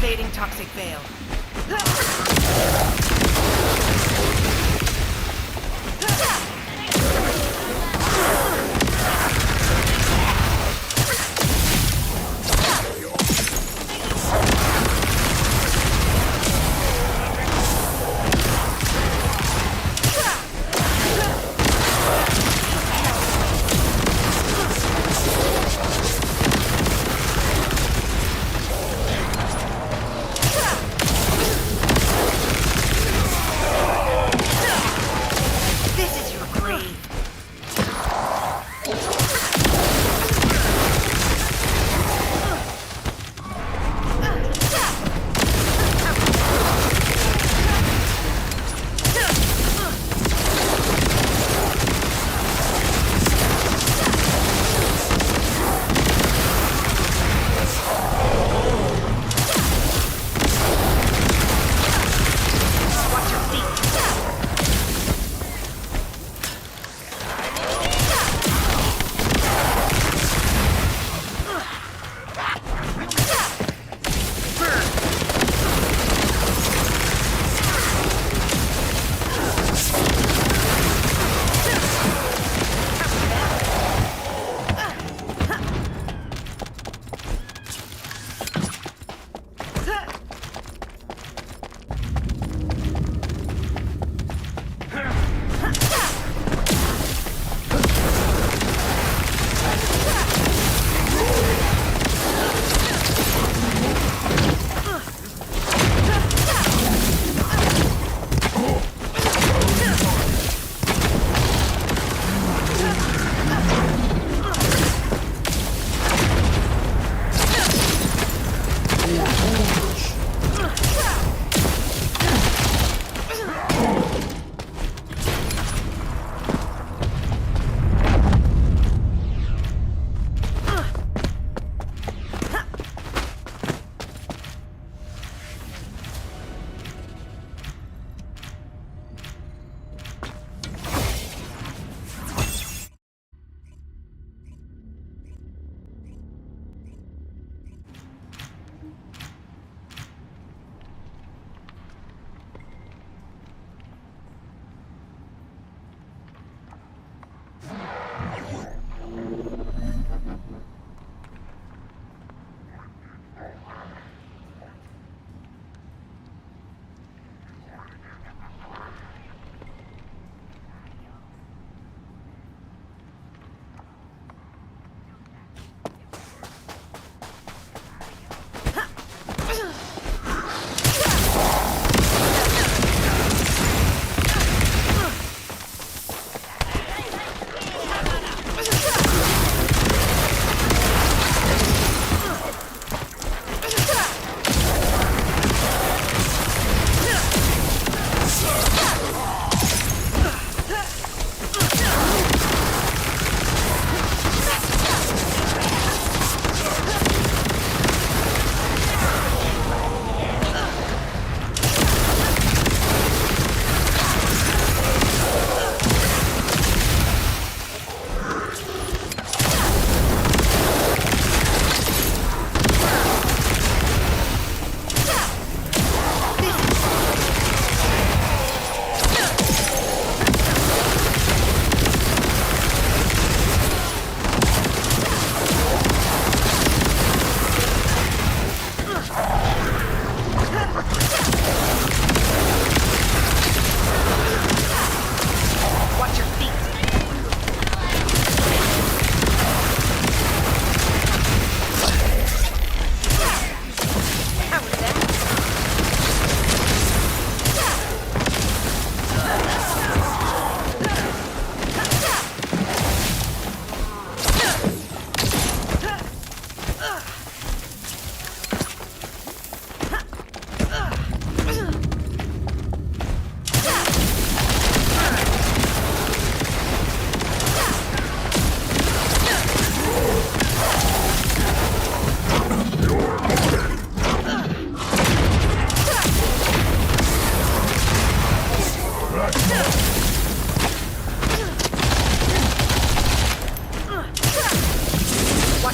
Activating toxic veil.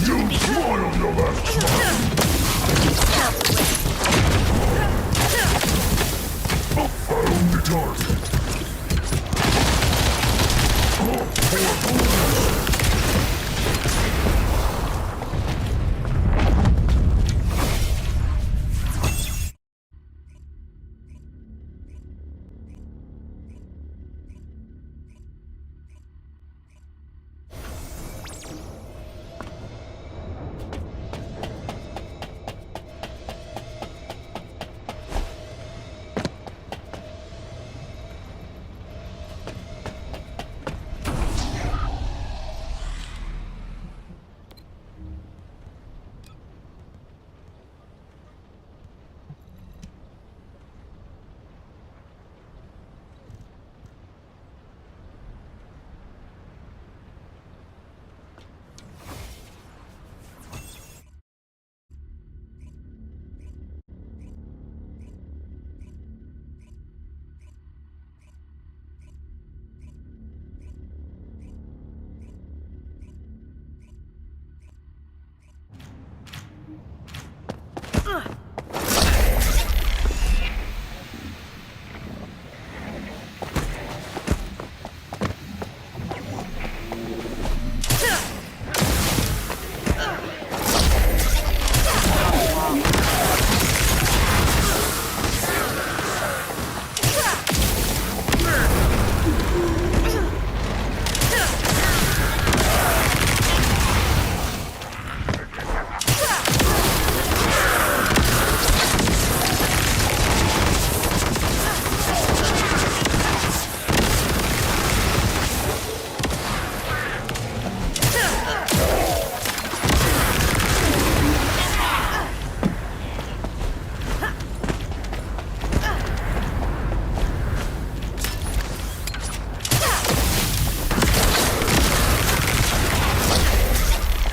Watch it be. Smile your last smile. Found the target.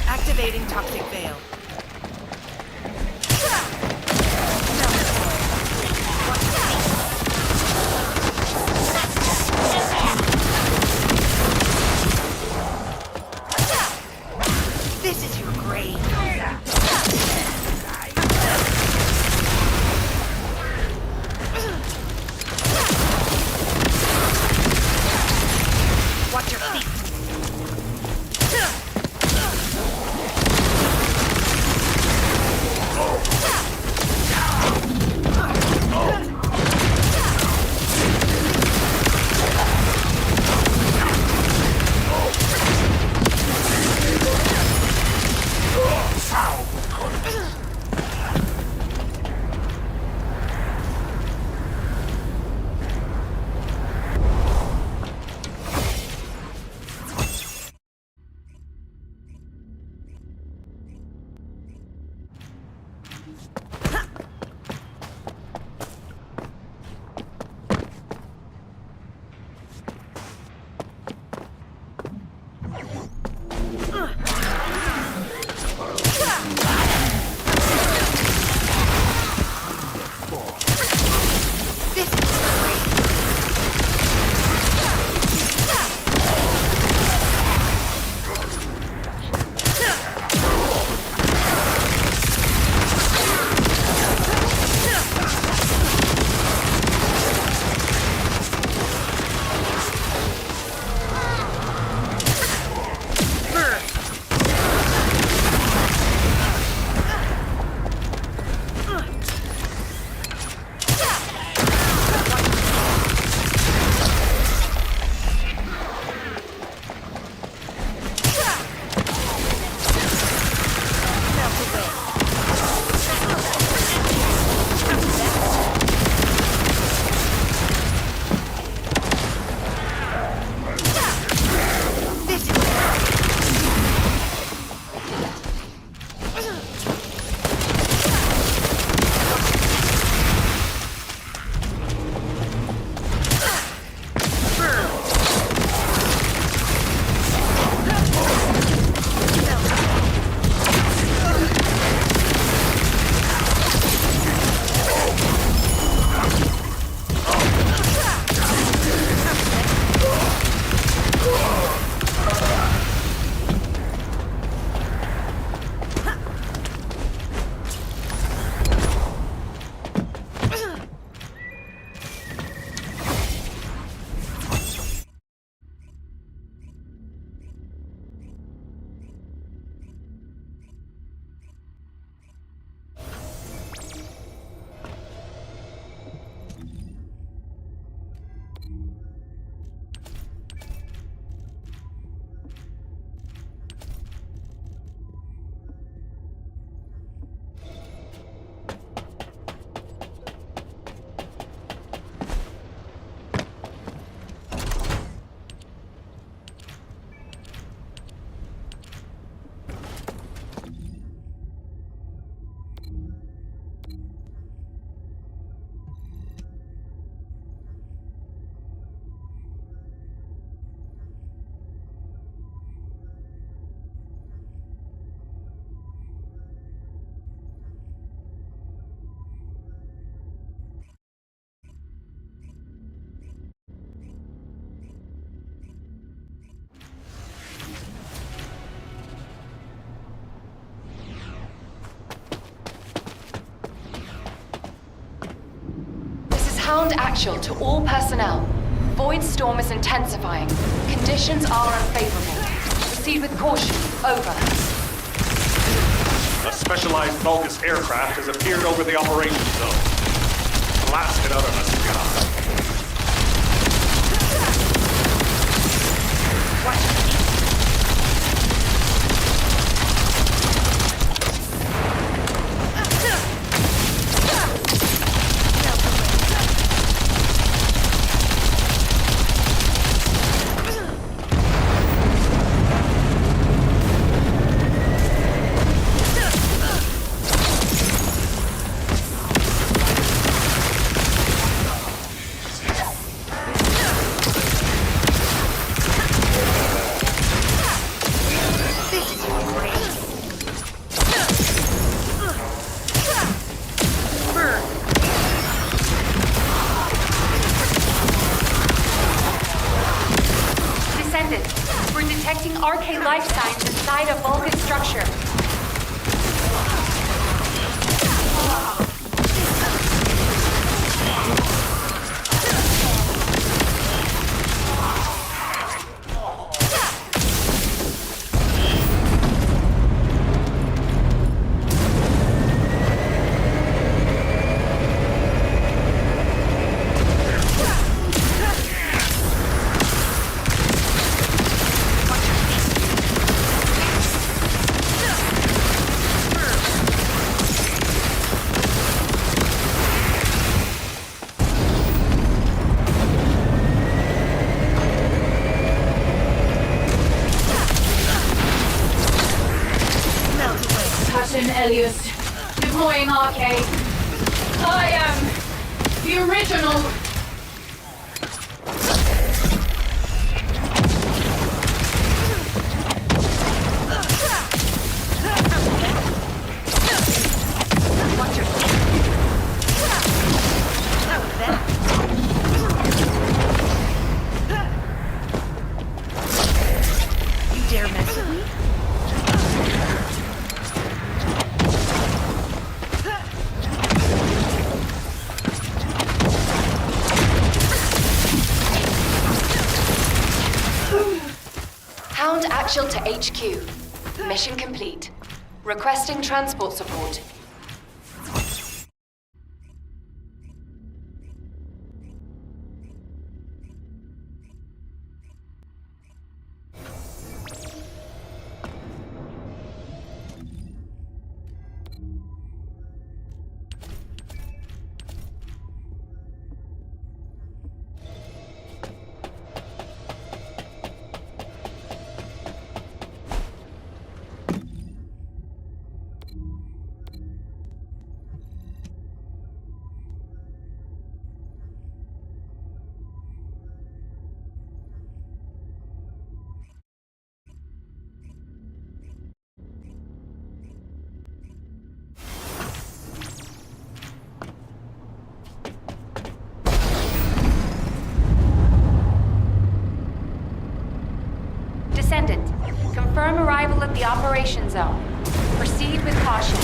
Activating toxic veil. This is your grave. Watch your feet. Hound actual to all personnel. Void storm is intensifying. Conditions are unfavorable. Proceed with caution. Over. A specialized Vulgus aircraft has appeared over the operations zone. Blast it out of the sky. Watch your feet. Descendant, we're detecting RK life signs inside a Vulcan structure. Elias, deploying RK. I am the original. Watch your feet. How was that? You dare mess with me? Hound actual to HQ. Mission complete. Requesting transport support. Descendant, confirm arrival at the operation zone. Proceed with caution.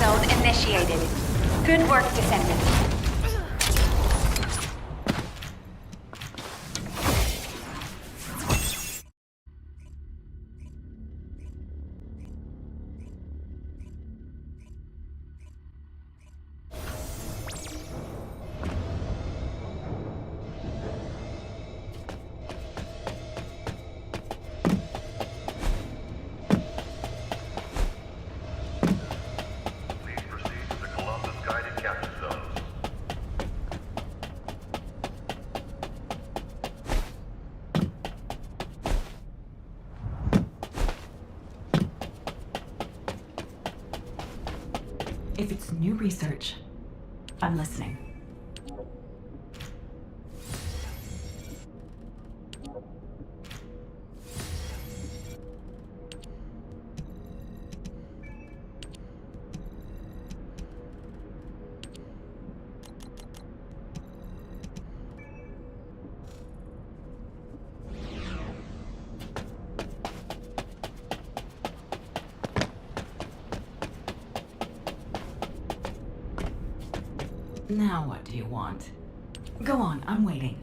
zone initiated. Good work, Descendant. Please proceed to the Columbus guided capture zones. If it's new research, I'm listening. Now what do you want? Go on, I'm waiting.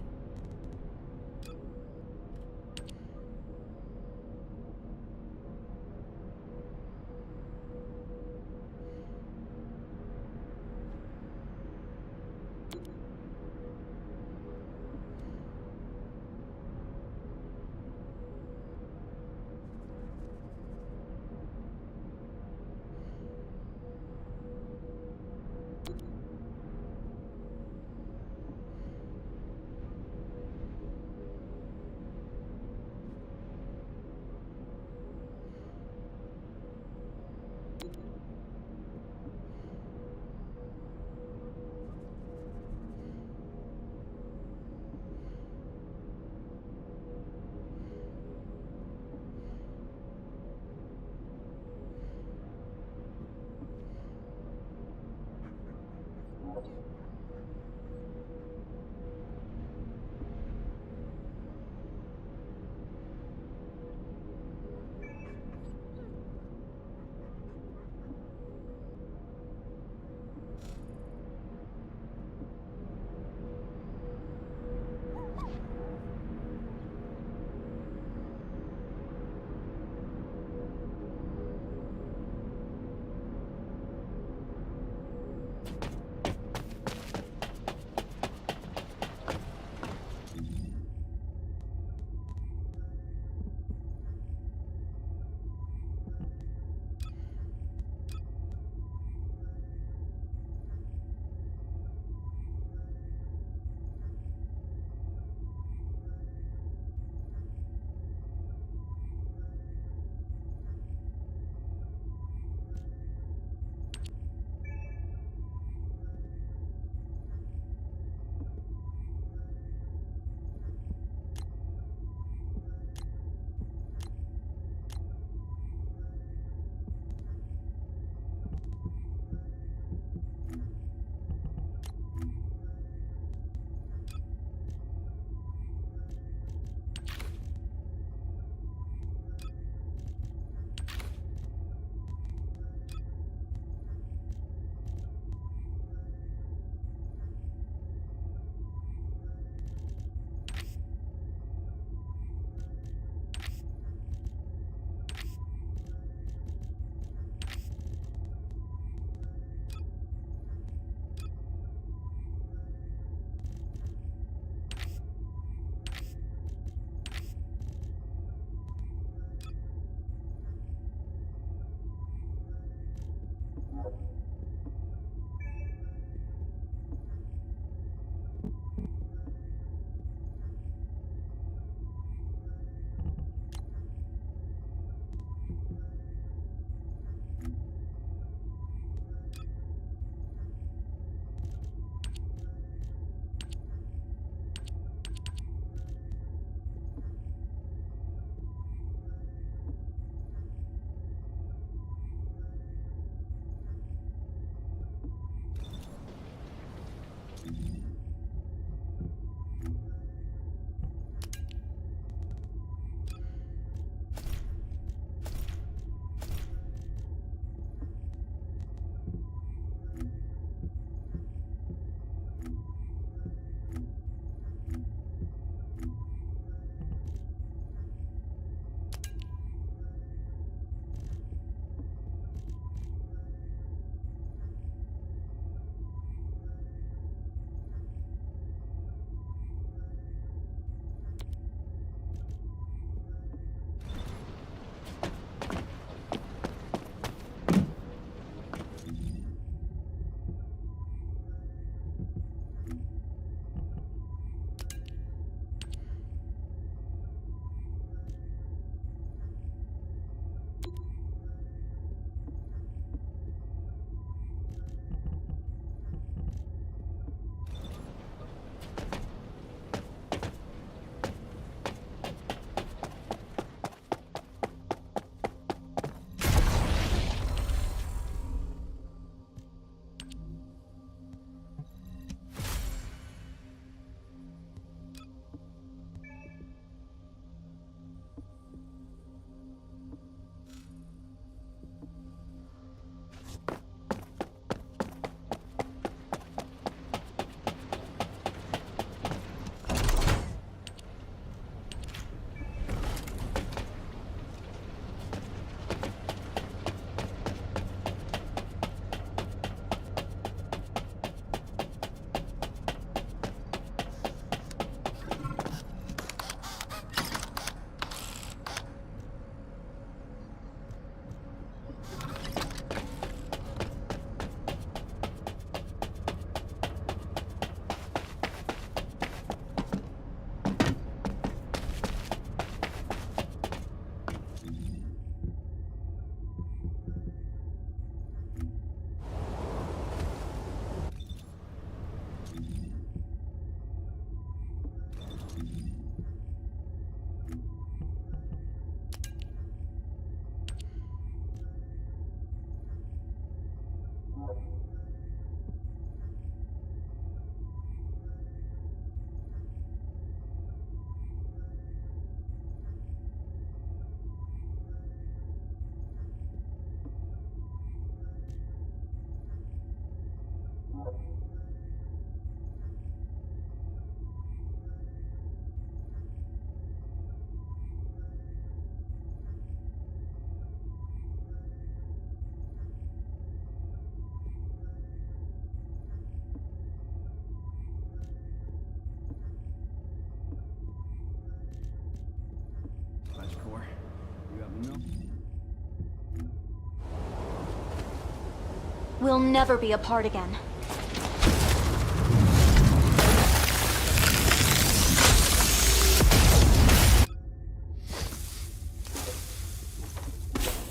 We'll never be apart again.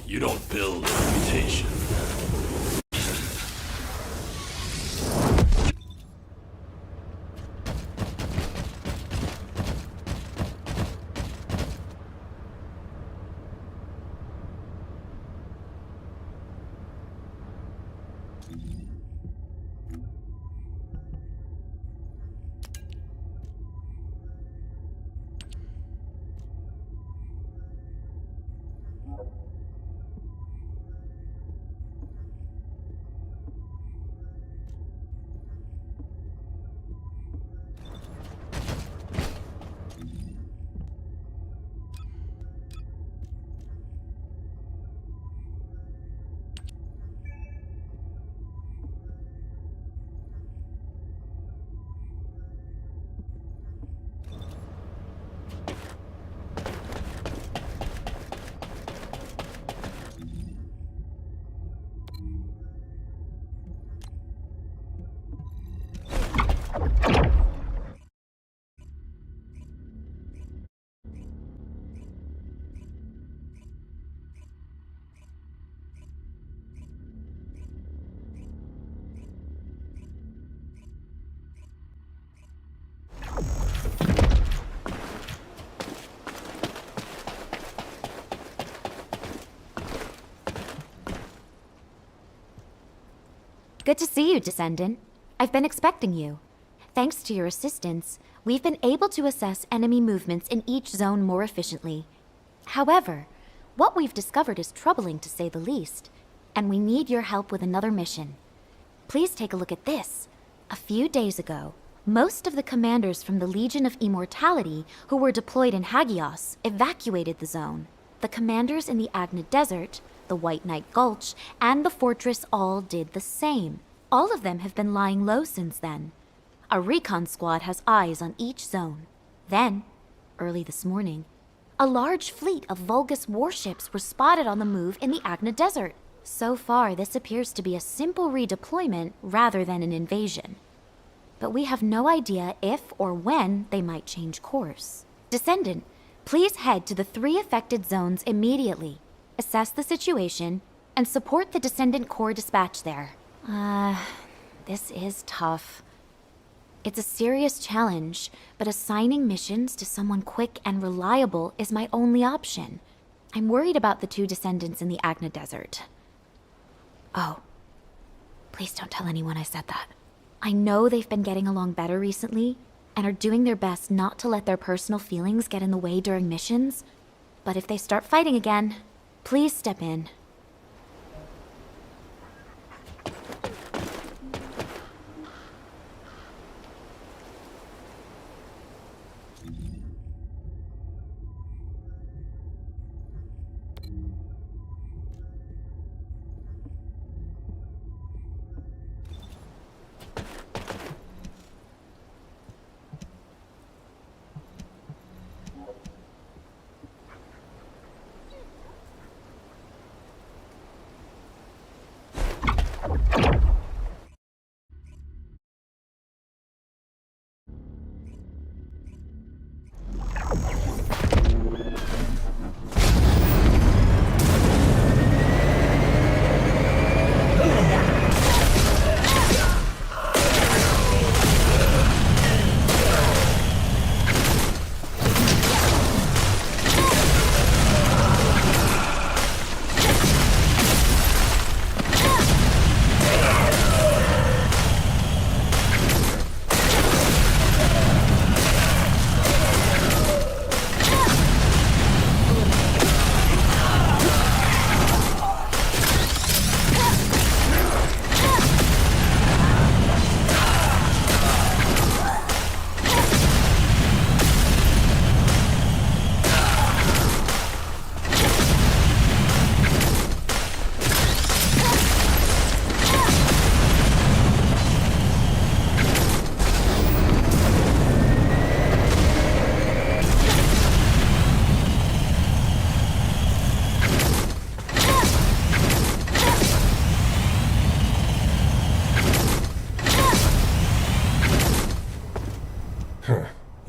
You don't build a reputation. Good to see you, Descendant. I've been expecting you. Thanks to your assistance, we've been able to assess enemy movements in each zone more efficiently. However, what we've discovered is troubling to say the least, and we need your help with another mission. Please take a look at this. A few days ago, most of the commanders from the Legion of Immortality who were deployed in Hagios evacuated the zone. The commanders in the Agna Desert, the White Knight Gulch, and the fortress all did the same. All of them have been lying low since then. A recon squad has eyes on each zone. Then, early this morning, a large fleet of Vulgus warships were spotted on the move in the Agna Desert. So far, this appears to be a simple redeployment rather than an invasion. But we have no idea if or when they might change course. Descendant, please head to the 3 affected zones immediately. Assess the situation, and support the Descendant Corps dispatch there. This is tough. It's a serious challenge, but assigning missions to someone quick and reliable is my only option. I'm worried about the 2 Descendants in the Agna Desert. Oh, please don't tell anyone I said that. I know they've been getting along better recently, and are doing their best not to let their personal feelings get in the way during missions. But if they start fighting again, please step in.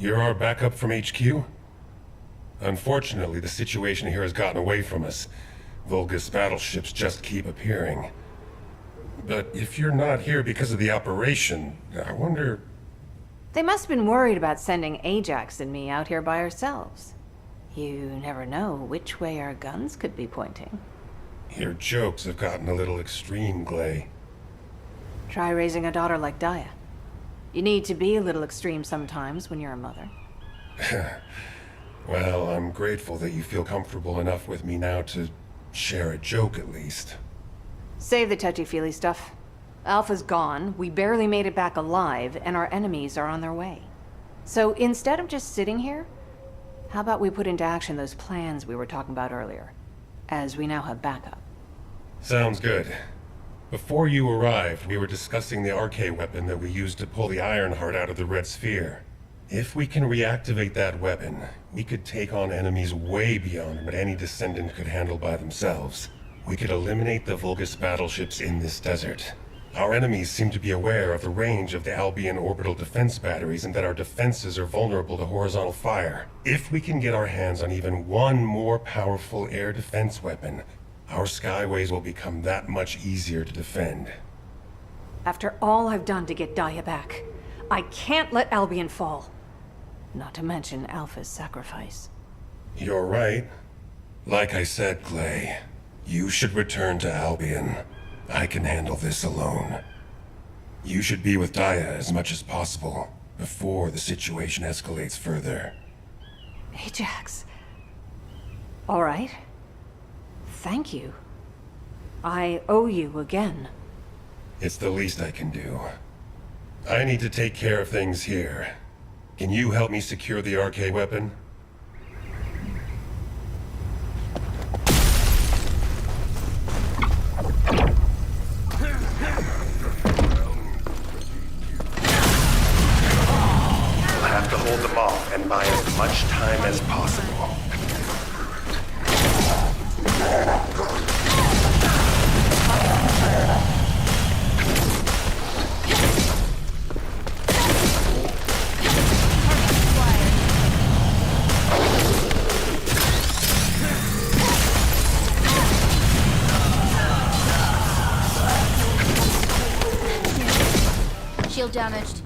You're our backup from HQ? Unfortunately, the situation here has gotten away from us. Vulgus battleships just keep appearing. But if you're not here because of the operation, I wonder... They must have been worried about sending Ajax and me out here by ourselves. You never know which way our guns could be pointing. Your jokes have gotten a little extreme, Glay. Try raising a daughter like Daya. You need to be a little extreme sometimes when you're a mother. Well, I'm grateful that you feel comfortable enough with me now to share a joke at least. Save the touchy-feely stuff. Alpha's gone, we barely made it back alive, and our enemies are on their way. So instead of just sitting here, how about we put into action those plans we were talking about earlier, as we now have backup? Sounds good. Before you arrived, we were discussing the RK weapon that we used to pull the Ironheart out of the Red Sphere. If we can reactivate that weapon, we could take on enemies way beyond what any Descendant could handle by themselves. We could eliminate the Vulgus battleships in this desert. Our enemies seem to be aware of the range of the Albion orbital defense batteries and that our defenses are vulnerable to horizontal fire. If we can get our hands on even one more powerful air defense weapon, our skyways will become that much easier to defend. After all I've done to get Daya back, I can't let Albion fall. Not to mention Alpha's sacrifice. You're right. Like I said, Glay, you should return to Albion. I can handle this alone. You should be with Daya as much as possible, before the situation escalates further. Ajax. All right. Thank you. I owe you again. It's the least I can do. I need to take care of things here. Can you help me secure the RK weapon? We'll have to hold them off and buy as much time as possible. Shield damaged.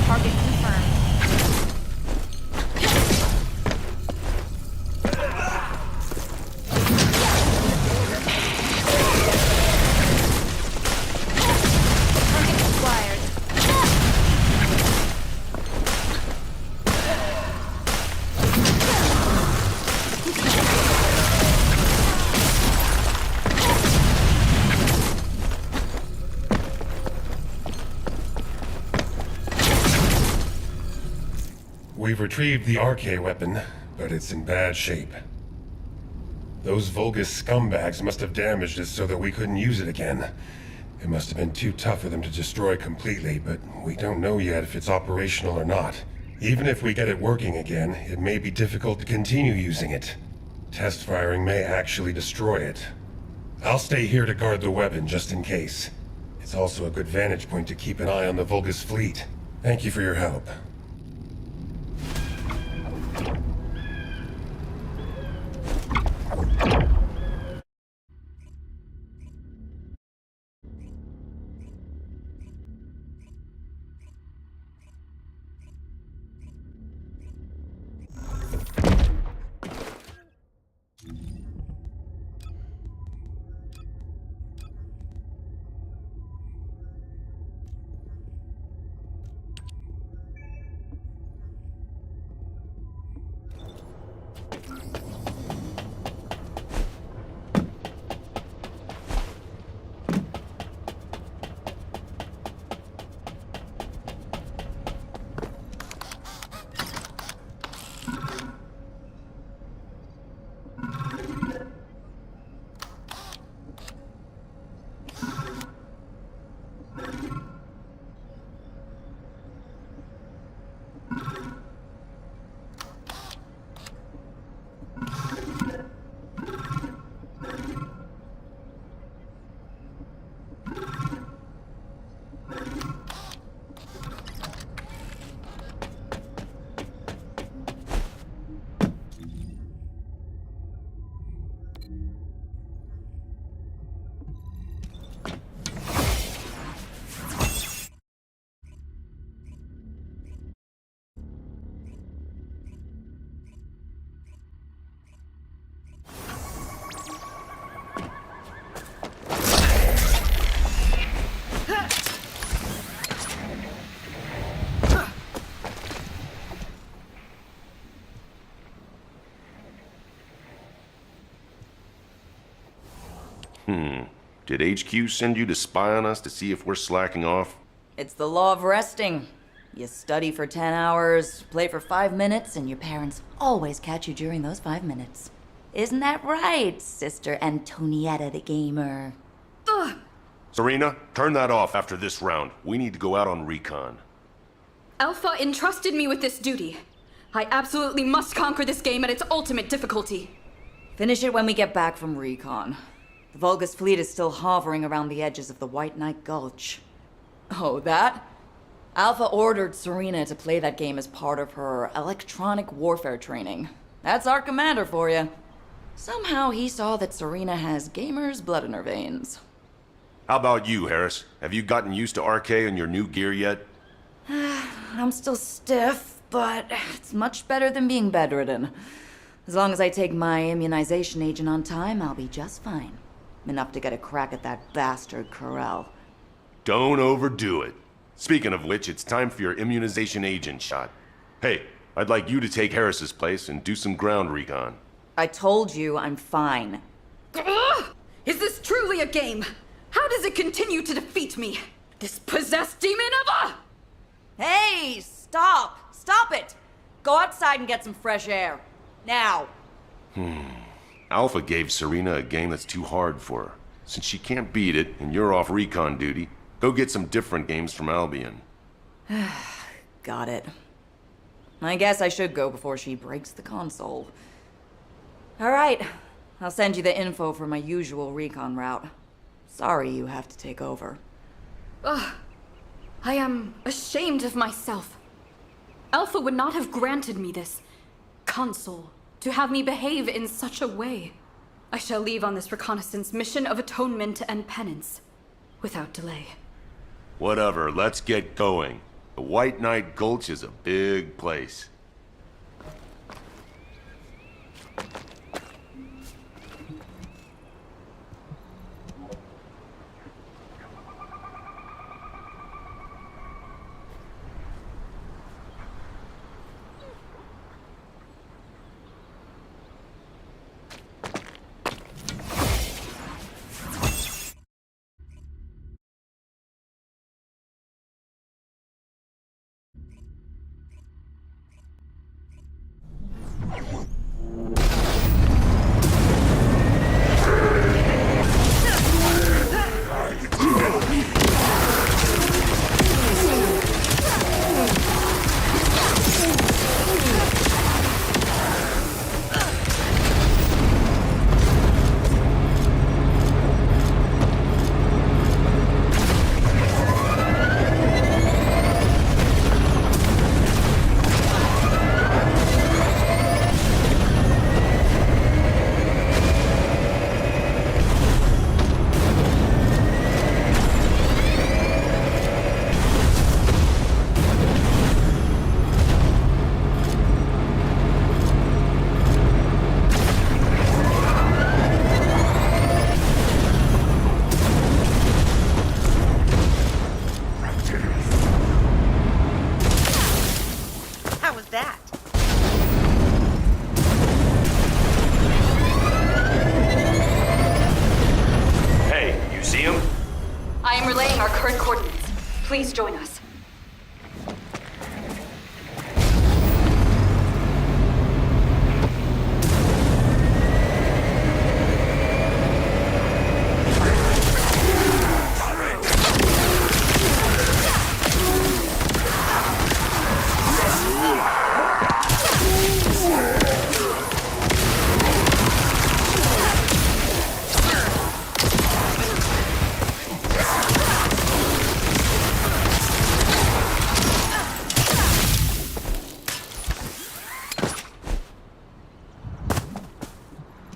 Target confirmed. Target acquired. We've retrieved the RK weapon, but it's in bad shape. Those Vulgus scumbags must have damaged it so that we couldn't use it again. It must have been too tough for them to destroy completely, but we don't know yet if it's operational or not. Even if we get it working again, it may be difficult to continue using it. Test firing may actually destroy it. I'll stay here to guard the weapon just in case. It's also a good vantage point to keep an eye on the Vulgus fleet. Thank you for your help. Did HQ send you to spy on us to see if we're slacking off? It's the law of resting. You study for 10 hours, play for 5 minutes, and your parents always catch you during those 5 minutes. Isn't that right, Sister Antonietta the Gamer? Ugh! Serena, turn that off after this round. We need to go out on recon. Alpha entrusted me with this duty. I absolutely must conquer this game at its ultimate difficulty. Finish it when we get back from recon. The Vulgus fleet is still hovering around the edges of the White Knight Gulch. Oh, that? Alpha ordered Serena to play that game as part of her electronic warfare training. That's our commander for you. Somehow he saw that Serena has gamer's blood in her veins. How about you, Harris? Have you gotten used to RK and your new gear yet? I'm still stiff, but it's much better than being bedridden. As long as I take my immunization agent on time, I'll be just fine. Enough to get a crack at that bastard Corell. Don't overdo it. Speaking of which, it's time for your immunization agent shot. Hey, I'd like you to take Harris's place and do some ground recon. I told you I'm fine. Ugh! Is this truly a game? How does it continue to defeat me? This possessed demon of a... Hey, stop! Stop it! Go outside and get some fresh air. Now! Alpha gave Serena a game that's too hard for her. Since she can't beat it, and you're off recon duty, go get some different games from Albion. Got it. I guess I should go before she breaks the console. Alright, I'll send you the info for my usual recon route. Sorry you have to take over. Ugh. I am ashamed of myself. Alpha would not have granted me this console to have me behave in such a way. I shall leave on this reconnaissance mission of atonement and penance, without delay. Whatever, let's get going. The White Knight Gulch is a big place. Please join us.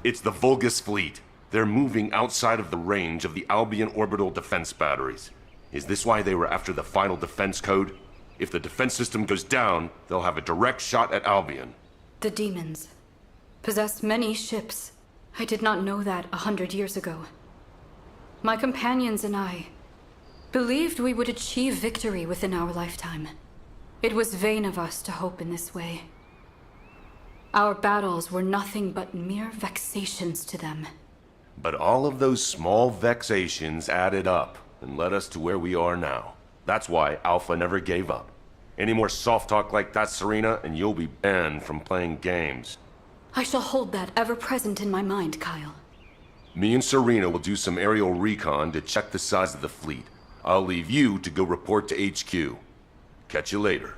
It's the Vulgus fleet. They're moving outside of the range of the Albion orbital defense batteries. Is this why they were after the final defense code? If the defense system goes down, they'll have a direct shot at Albion. The demons possess many ships. I did not know that 100 years ago. My companions and I believed we would achieve victory within our lifetime. It was vain of us to hope in this way. Our battles were nothing but mere vexations to them. But all of those small vexations added up and led us to where we are now. That's why Alpha never gave up. Any more soft talk like that, Serena, and you'll be banned from playing games. I shall hold that ever present in my mind, Kyle. Me and Serena will do some aerial recon to check the size of the fleet. I'll leave you to go report to HQ. Catch you later.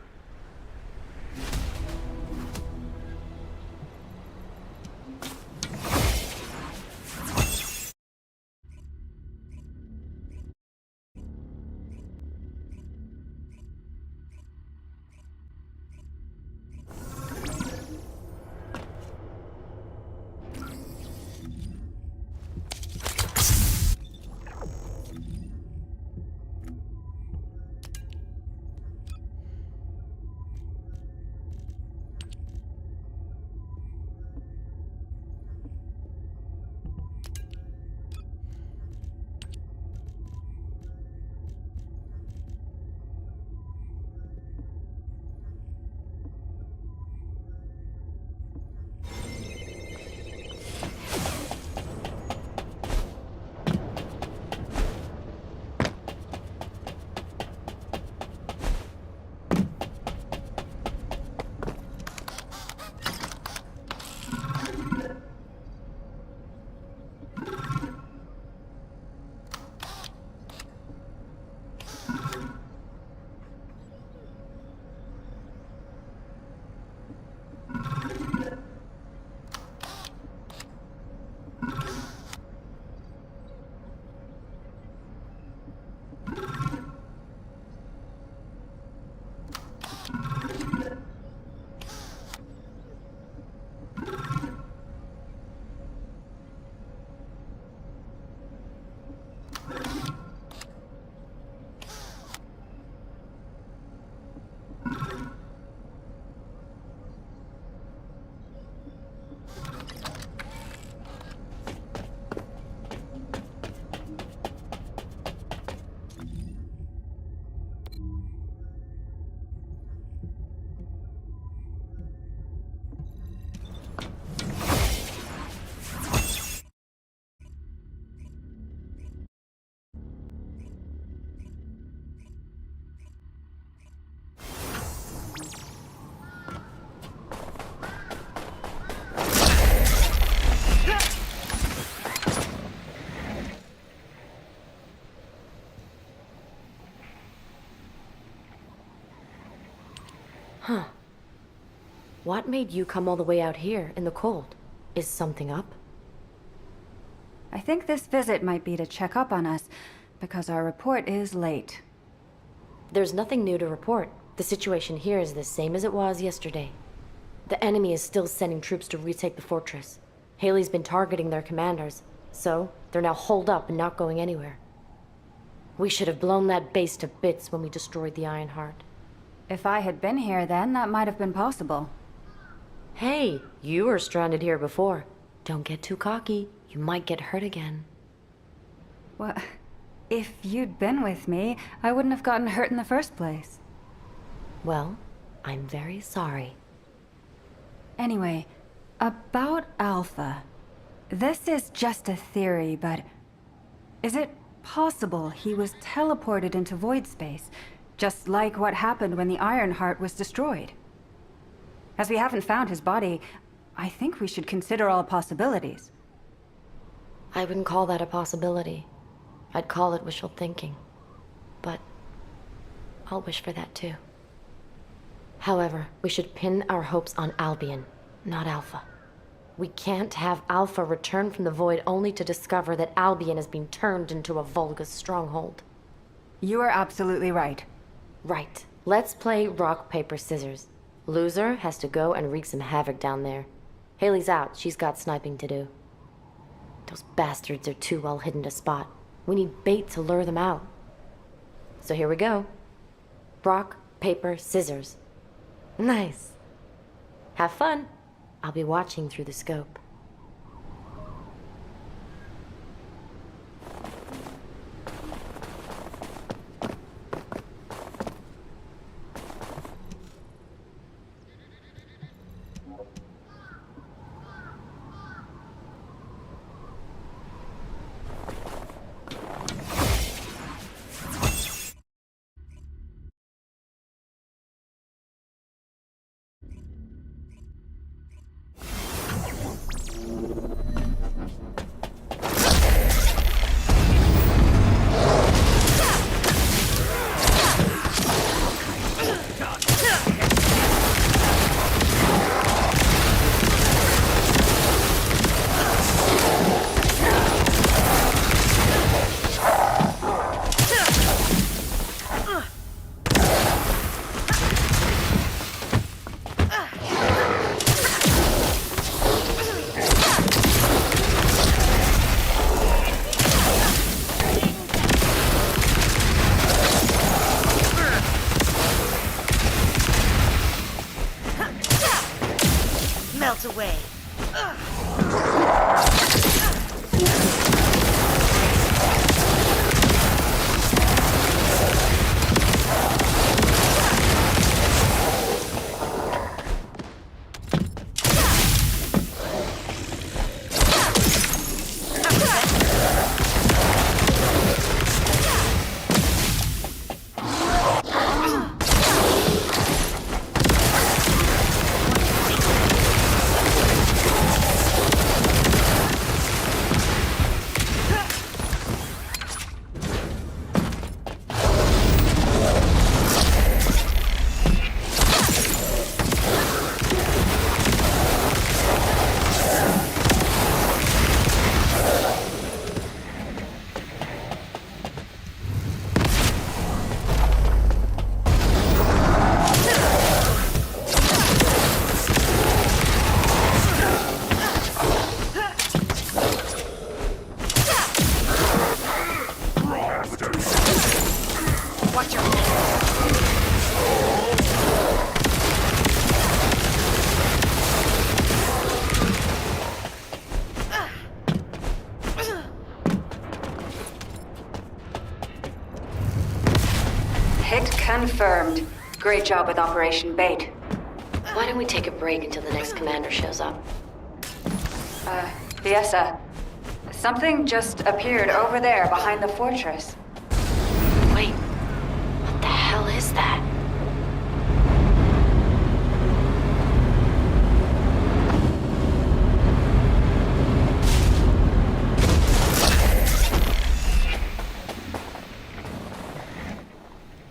Huh. What made you come all the way out here in the cold? Is something up? I think this visit might be to check up on us, because our report is late. There's nothing new to report. The situation here is the same as it was yesterday. The enemy is still sending troops to retake the fortress. Haley's been targeting their commanders, so they're now holed up and not going anywhere. We should have blown that base to bits when we destroyed the Ironheart. If I had been here then, that might have been possible. Hey, you were stranded here before. Don't get too cocky. You might get hurt again. Well, if you'd been with me, I wouldn't have gotten hurt in the first place. Well, I'm very sorry. Anyway, about Alpha. This is just a theory, but is it possible he was teleported into void space, just like what happened when the Ironheart was destroyed? As we haven't found his body, I think we should consider all possibilities. I wouldn't call that a possibility. I'd call it wishful thinking. But I'll wish for that too. However, we should pin our hopes on Albion, not Alpha. We can't have Alpha return from the void only to discover that Albion has been turned into a Vulgus stronghold. You are absolutely right. Right. Let's play rock, paper, scissors. Loser has to go and wreak some havoc down there. Haley's out. She's got sniping to do. Those bastards are too well hidden to spot. We need bait to lure them out. So here we go. Rock, paper, scissors. Nice. Have fun. I'll be watching through the scope. Melt away. Watch your Hit confirmed. Great job with Operation Bait. Why don't we take a break until the next commander shows up? Fiesa. Something just appeared over there behind the fortress. Wait, what the hell is that?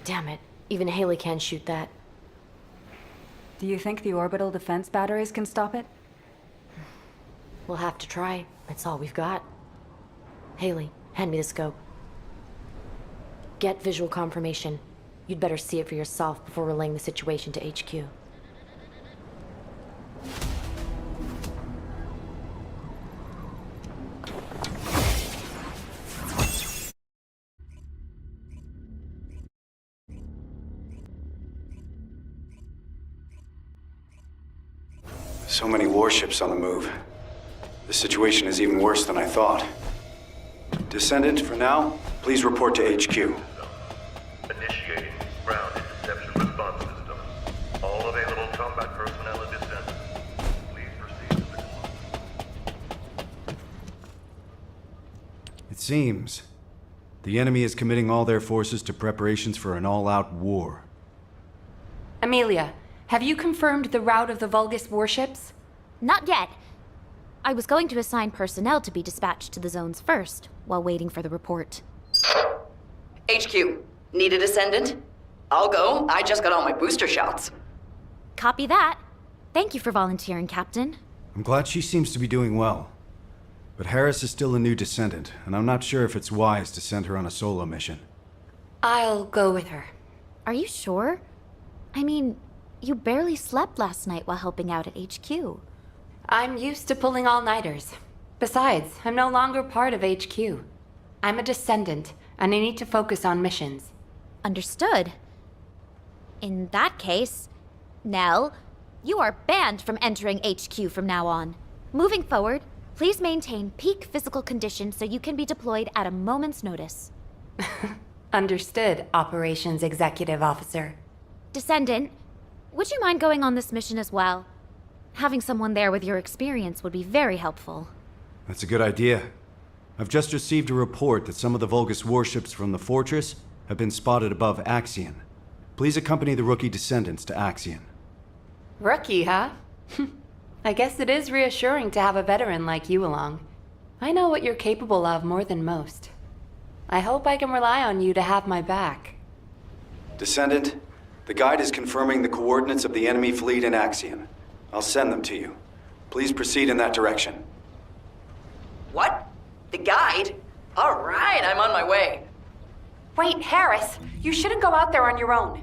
Damn it, even Haley can't shoot that. Do you think the orbital defense batteries can stop it? We'll have to try. It's all we've got. Haley, hand me the scope. Get visual confirmation. You'd better see it for yourself before relaying the situation to HQ. So many warships on the move. The situation is even worse than I thought. Descendant, for now, please report to HQ. Initiating ground interception response system. All available combat personnel and Descendant. Please proceed to the It seems the enemy is committing all their forces to preparations for an all-out war. Amelia, have you confirmed the route of the Vulgus warships? Not yet. I was going to assign personnel to be dispatched to the zones first, while waiting for the report. HQ, need a Descendant? I'll go. I just got all my booster shots. Copy that. Thank you for volunteering, Captain. I'm glad she seems to be doing well. But Harris is still a new Descendant, and I'm not sure if it's wise to send her on a solo mission. I'll go with her. Are you sure? I mean, you barely slept last night while helping out at HQ. I'm used to pulling all-nighters. Besides, I'm no longer part of HQ. I'm a Descendant, and I need to focus on missions. Understood. In that case, Nell, you are banned from entering HQ from now on. Moving forward, please maintain peak physical condition so you can be deployed at a moment's notice. Understood, Operations Executive Officer. Descendant, would you mind going on this mission as well? Having someone there with your experience would be very helpful. That's a good idea. I've just received a report that some of the Vulgus warships from the fortress have been spotted above Axion. Please accompany the rookie Descendants to Axion. Rookie, huh? I guess it is reassuring to have a veteran like you along. I know what you're capable of more than most. I hope I can rely on you to have my back. Descendant, the guide is confirming the coordinates of the enemy fleet in Axion. I'll send them to you. Please proceed in that direction. What? The guide? All right, I'm on my way. Wait, Harris, you shouldn't go out there on your own.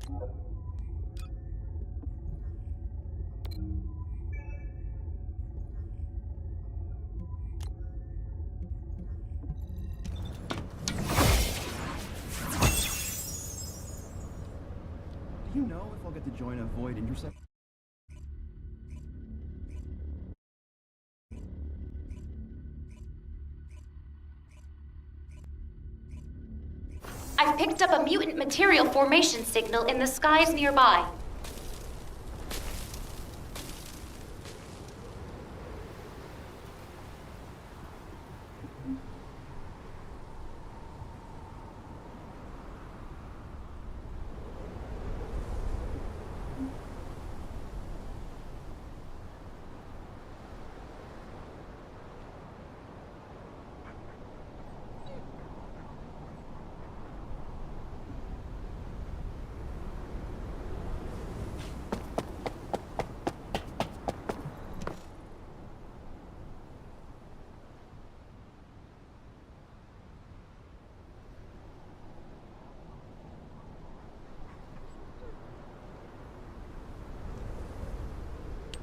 Do you know if I'll get to join a Void intercept? I've picked up a mutant material formation signal in the skies nearby.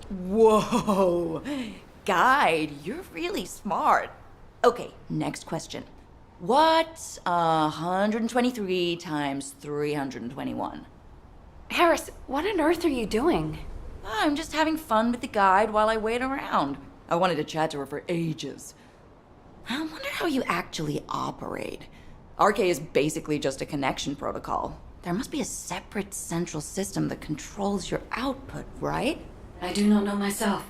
Whoa! Guide, you're really smart. Okay, next question. What's 123 times 321? Harris, what on earth are you doing? I'm just having fun with the guide while I wait around. I wanted to chat to her for ages. I wonder how you actually operate. RK is basically just a connection protocol. There must be a separate central system that controls your output, right? I do not know myself.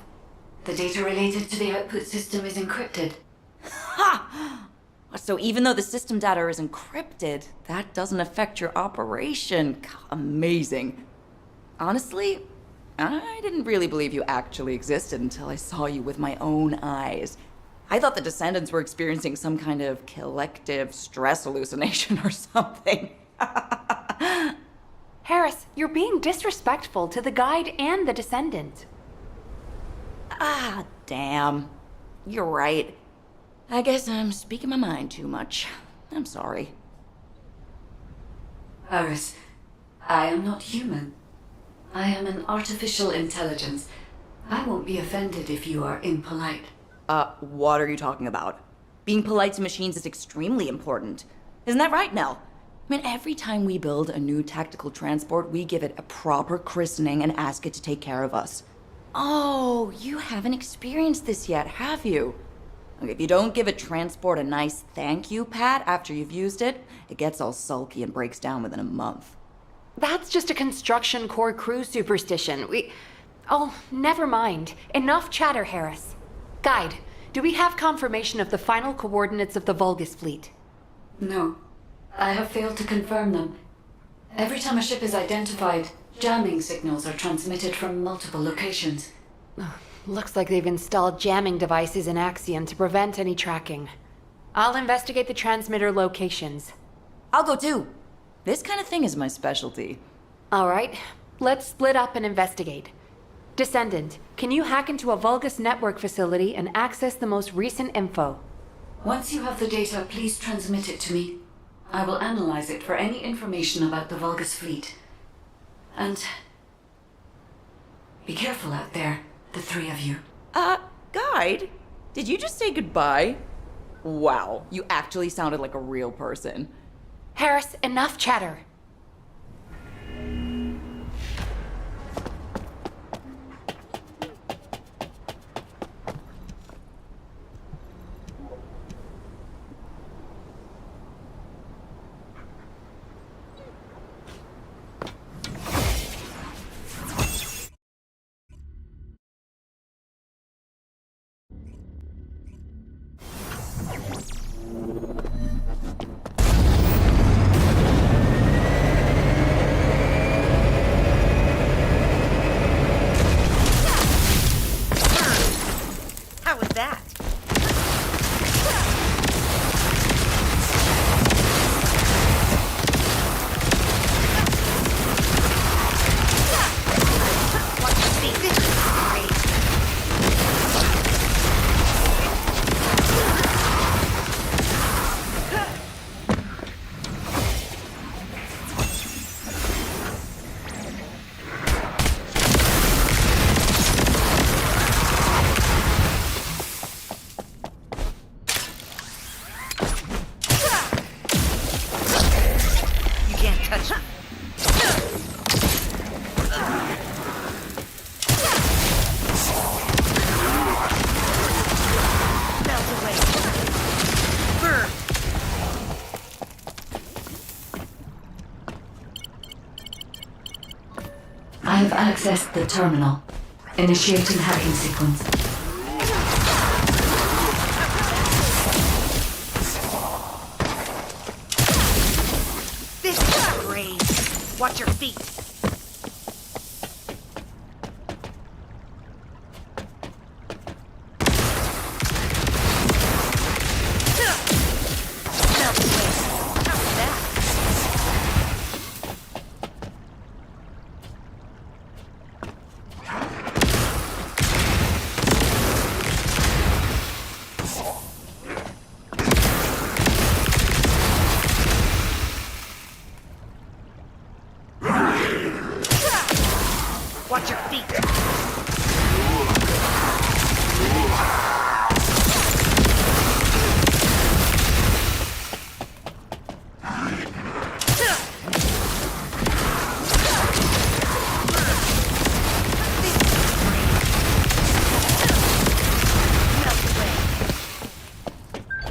The data related to the output system is encrypted. Ha! So even though the system data is encrypted, that doesn't affect your operation. Amazing. Honestly, I didn't really believe you actually existed until I saw you with my own eyes. I thought the Descendants were experiencing some kind of collective stress hallucination or something. Harris, you're being disrespectful to the guide and the Descendant. Ah, damn. You're right. I guess I'm speaking my mind too much. I'm sorry. Harris, I am not human. I am an artificial intelligence. I won't be offended if you are impolite. What are you talking about? Being polite to machines is extremely important. Isn't that right, Nell? I mean, every time we build a new tactical transport, we give it a proper christening and ask it to take care of us. Oh, you haven't experienced this yet, have you? Look, if you don't give a transport a nice thank you pat after you've used it, it gets all sulky and breaks down within a month. That's just a construction core crew superstition. Oh, never mind. Enough chatter, Harris. Guide, do we have confirmation of the final coordinates of the Vulgus fleet? No. I have failed to confirm them. Every time a ship is identified, jamming signals are transmitted from multiple locations. Looks like they've installed jamming devices in Axion to prevent any tracking. I'll investigate the transmitter locations. I'll go too. This kind of thing is my specialty. All right, let's split up and investigate. Descendant, can you hack into a Vulgus network facility and access the most recent info? Once you have the data, please transmit it to me. I will analyze it for any information about the Vulgus fleet. And be careful out there, the three of you. Guide? Did you just say goodbye? Wow, you actually sounded like a real person. Harris, enough chatter. touch me. Melt away. Burn. I have accessed the terminal. Initiating hacking sequence. This is great. Watch your feet. Melt away. How's that? Watch your feet.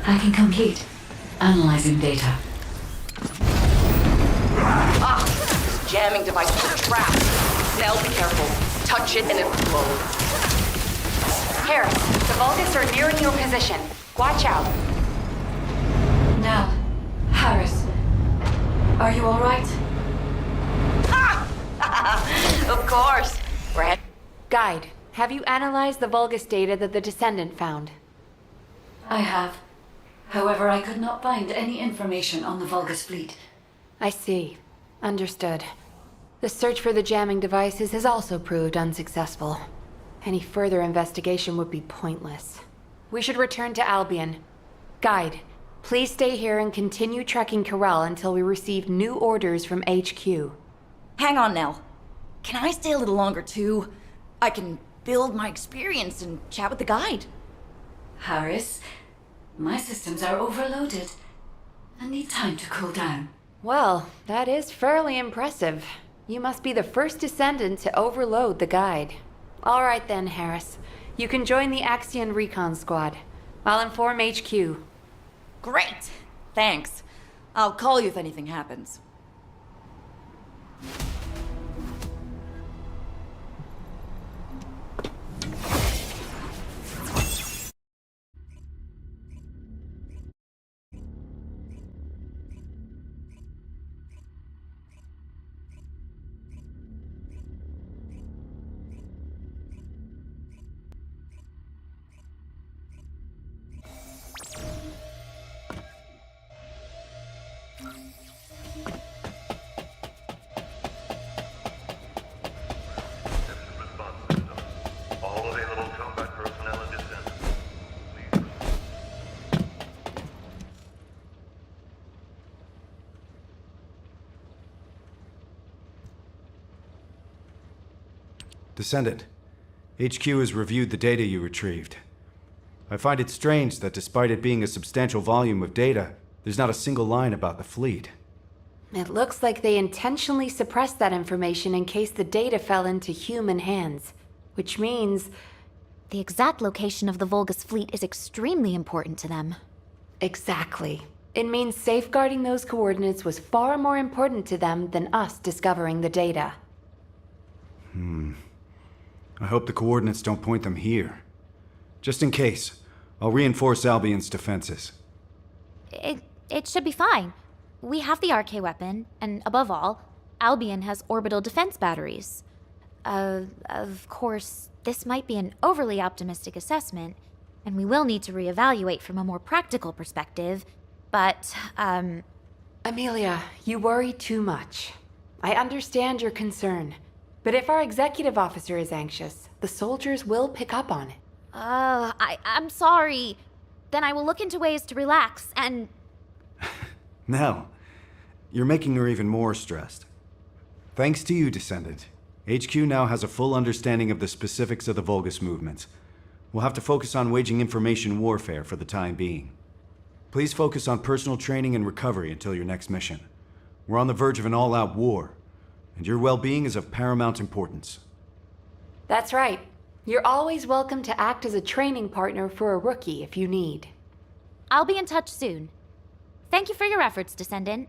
Hacking complete. Analyzing data. Ah! This jamming device is a trap. Nell, be careful. Touch it and it explodes. Harris, the Vulgus are nearing your position. Watch out. Now, Harris, are you all right? Of course. We're Guide, have you analyzed the Vulgus data that the Descendant found? I have. However, I could not find any information on the Vulgus fleet. I see. Understood. The search for the jamming devices has also proved unsuccessful. Any further investigation would be pointless. We should return to Albion. Guide, please stay here and continue tracking Corral until we receive new orders from HQ. Hang on, Nell. Can I stay a little longer, too? I can build my experience and chat with the guide. Harris, my systems are overloaded. I need time to cool down. Well, that is fairly impressive. You must be the first Descendant to overload the guide. All right then, Harris. You can join the Axion Recon Squad. I'll inform HQ. Great! Thanks. I'll call you if anything happens. All available combat personnel in descent. Descendant, HQ has reviewed the data you retrieved. I find it strange that despite it being a substantial volume of data, there's not a single line about the fleet. It looks like they intentionally suppressed that information in case the data fell into human hands. Which means... The exact location of the Vulgus fleet is extremely important to them. Exactly. It means safeguarding those coordinates was far more important to them than us discovering the data. I hope the coordinates don't point them here. Just in case, I'll reinforce Albion's defenses. It should be fine. We have the RK weapon, and above all, Albion has orbital defense batteries. Of course, this might be an overly optimistic assessment, and we will need to reevaluate from a more practical perspective, but, Amelia, you worry too much. I understand your concern, but if our executive officer is anxious, the soldiers will pick up on it. I'm sorry. Then I will look into ways to relax, and... Now, you're making her even more stressed. Thanks to you, Descendant, HQ now has a full understanding of the specifics of the Vulgus movements. We'll have to focus on waging information warfare for the time being. Please focus on personal training and recovery until your next mission. We're on the verge of an all-out war, and your well-being is of paramount importance. That's right. You're always welcome to act as a training partner for a rookie if you need. I'll be in touch soon. Thank you for your efforts, Descendant.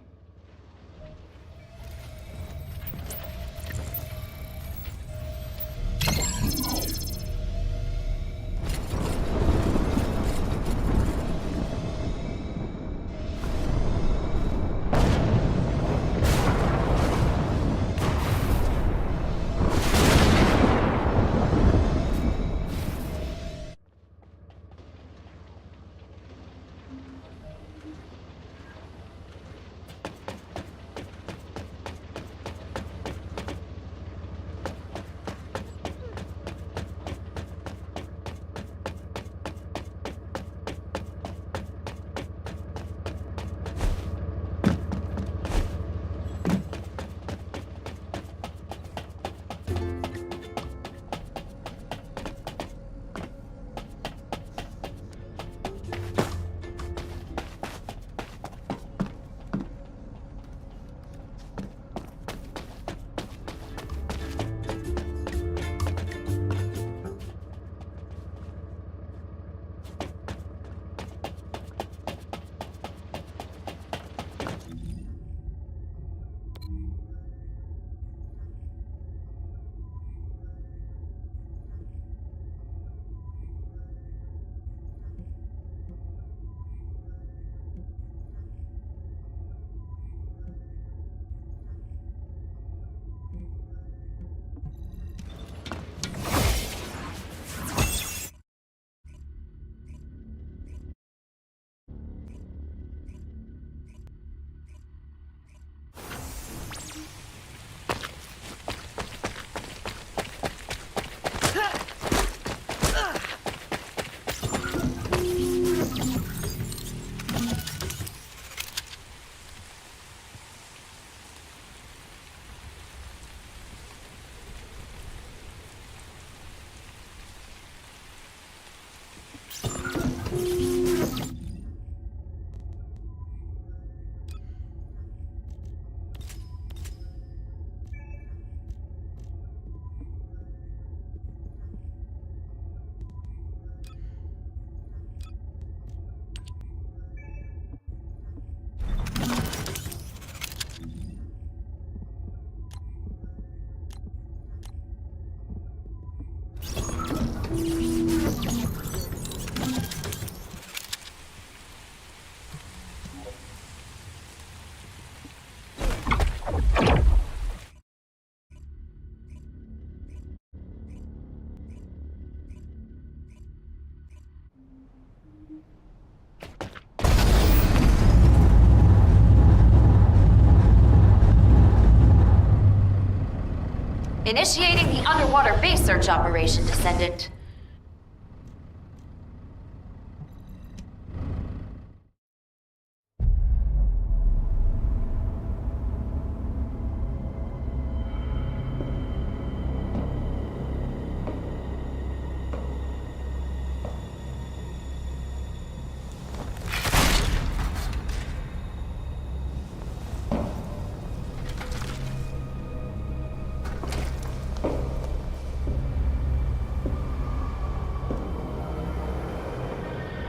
Initiating the underwater base search operation, Descendant.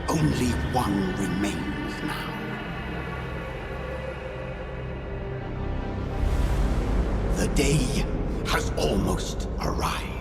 Only one remains now. The day has almost arrived.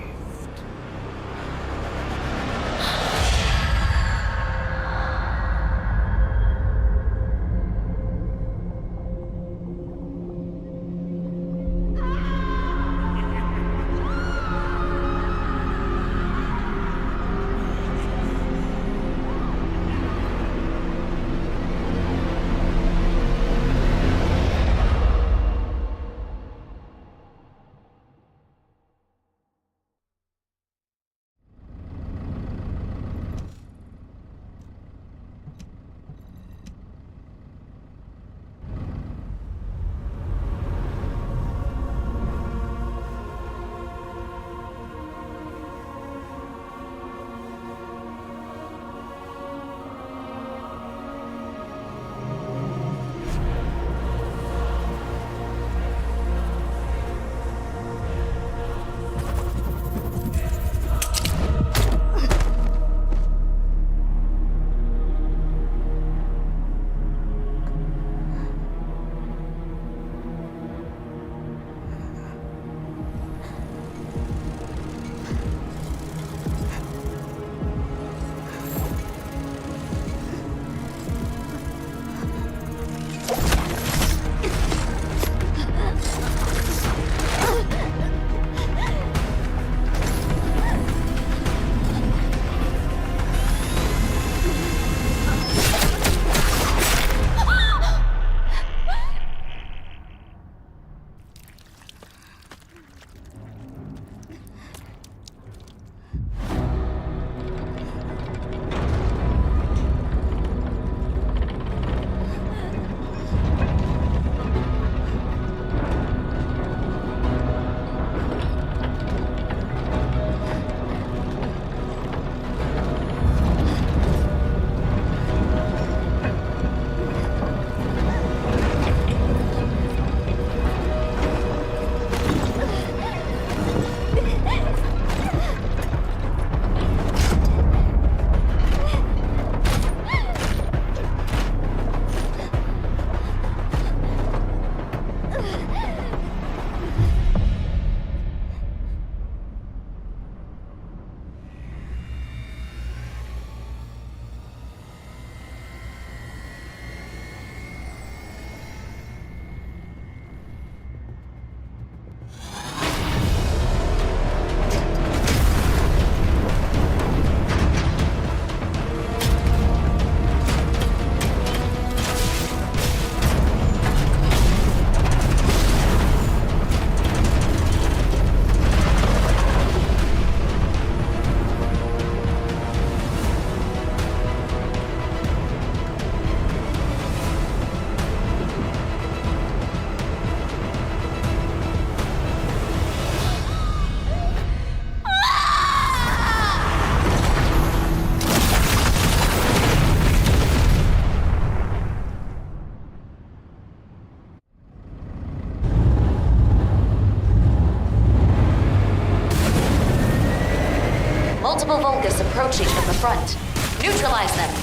Multiple Vulgus approaching from the front. Neutralize them.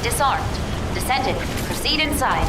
Disarmed. Descendant, proceed inside.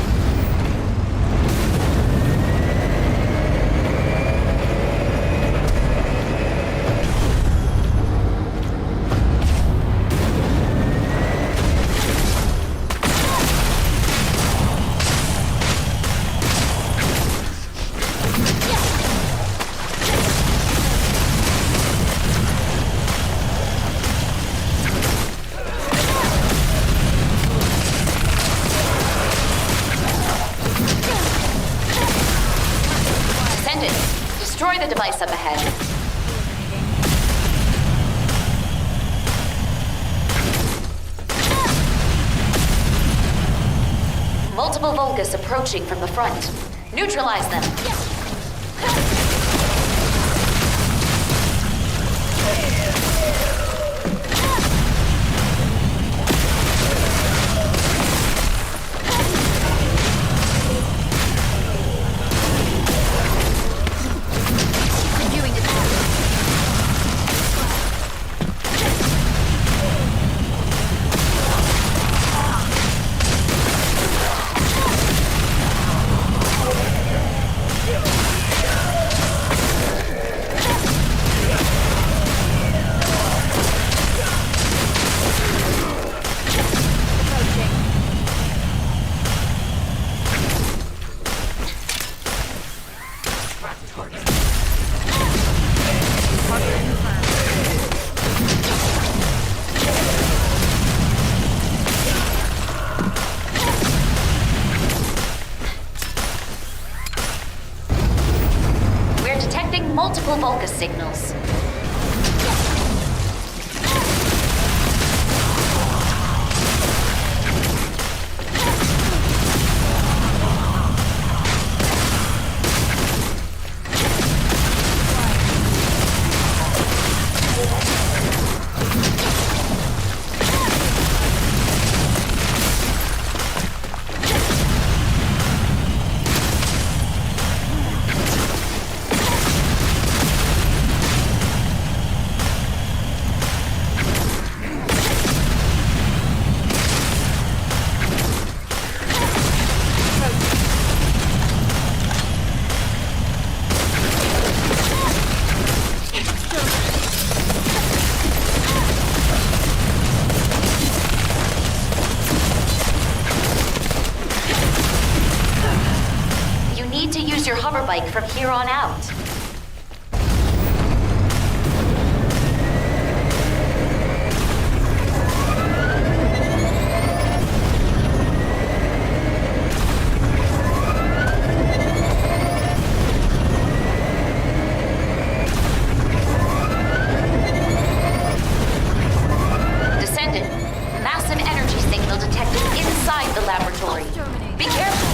Destroy the device up ahead. Multiple Vulgus approaching from the front. Neutralize them. Multiple Vulgus signals. Your hover bike from here on out. Descendant, massive energy signal detected inside the laboratory. Be careful.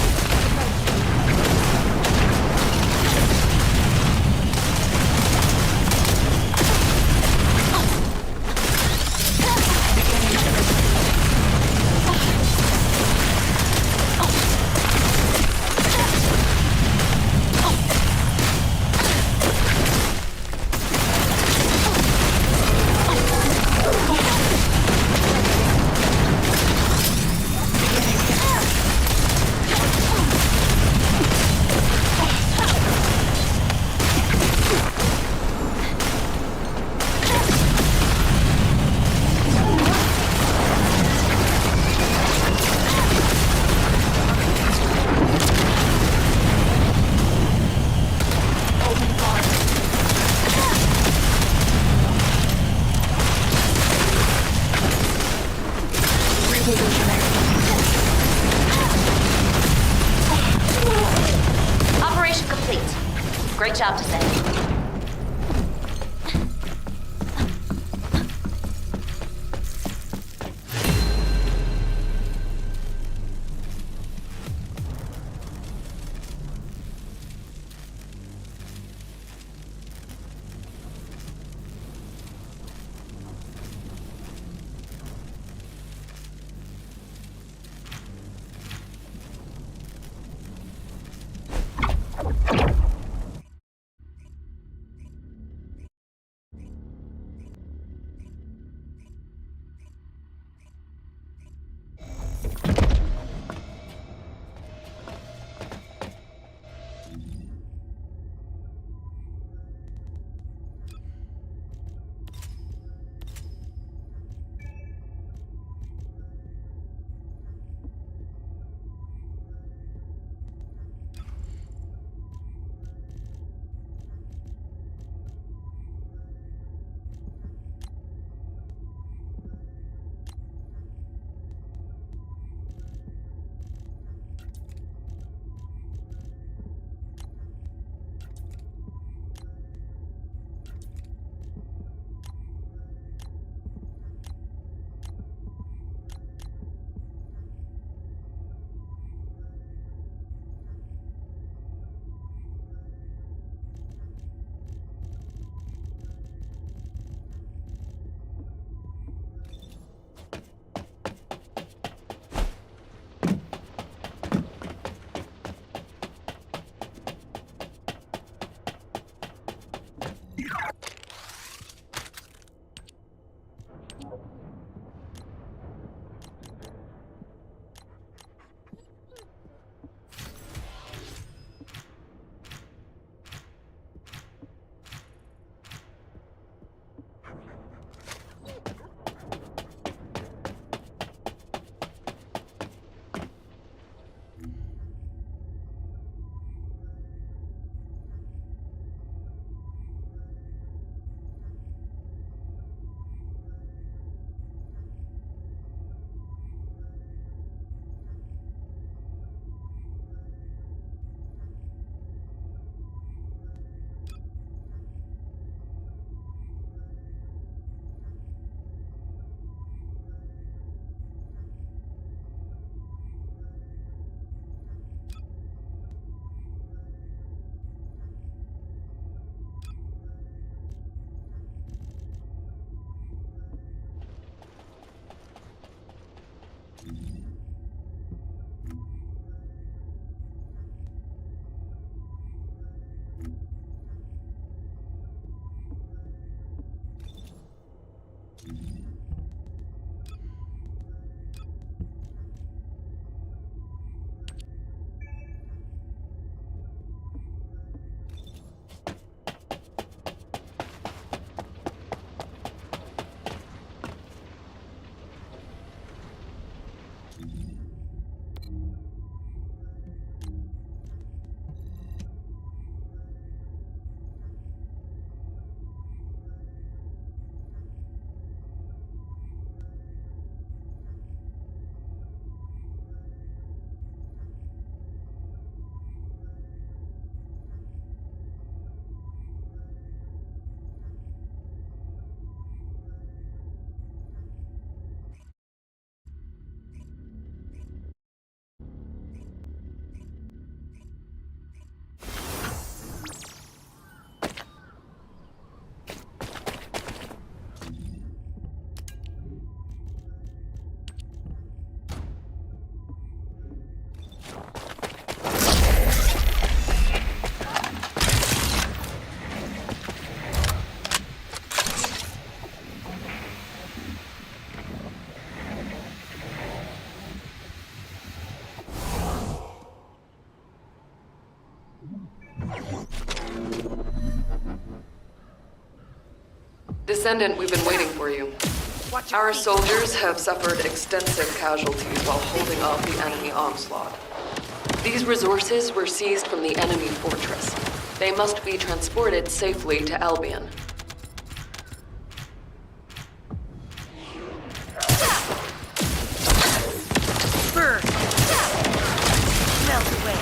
Descendant, we've been waiting for you. Our soldiers have suffered extensive casualties while holding off the enemy onslaught. These resources were seized from the enemy fortress. They must be transported safely to Albion. Burn! Melt away.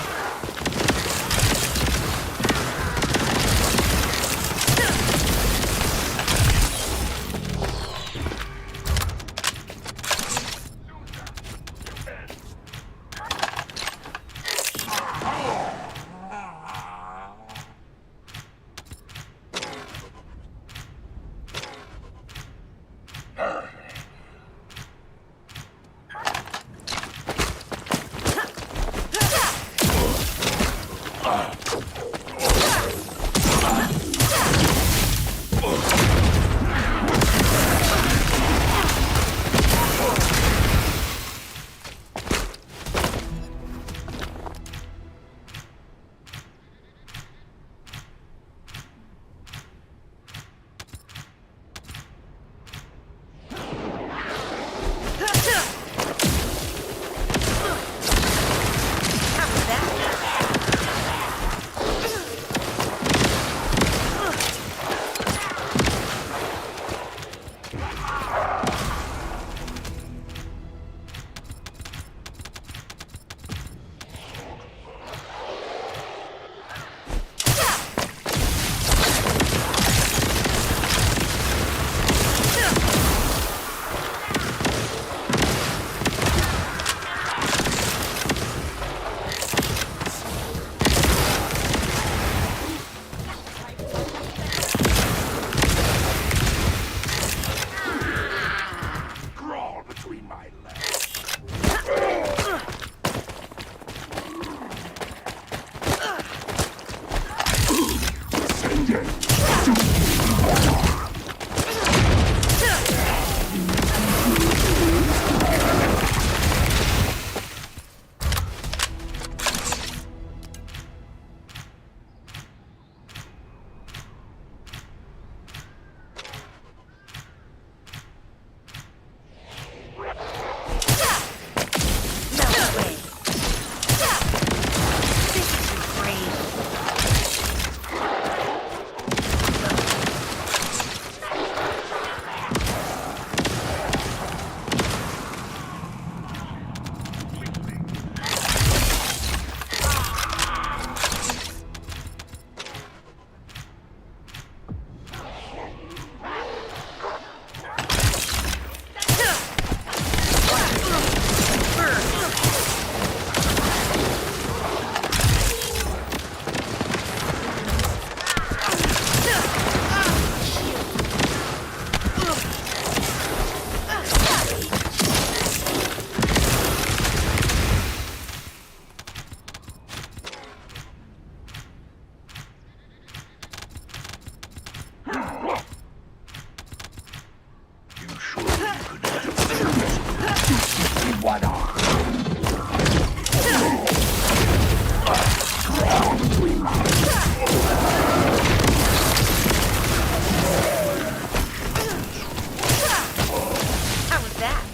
How was that?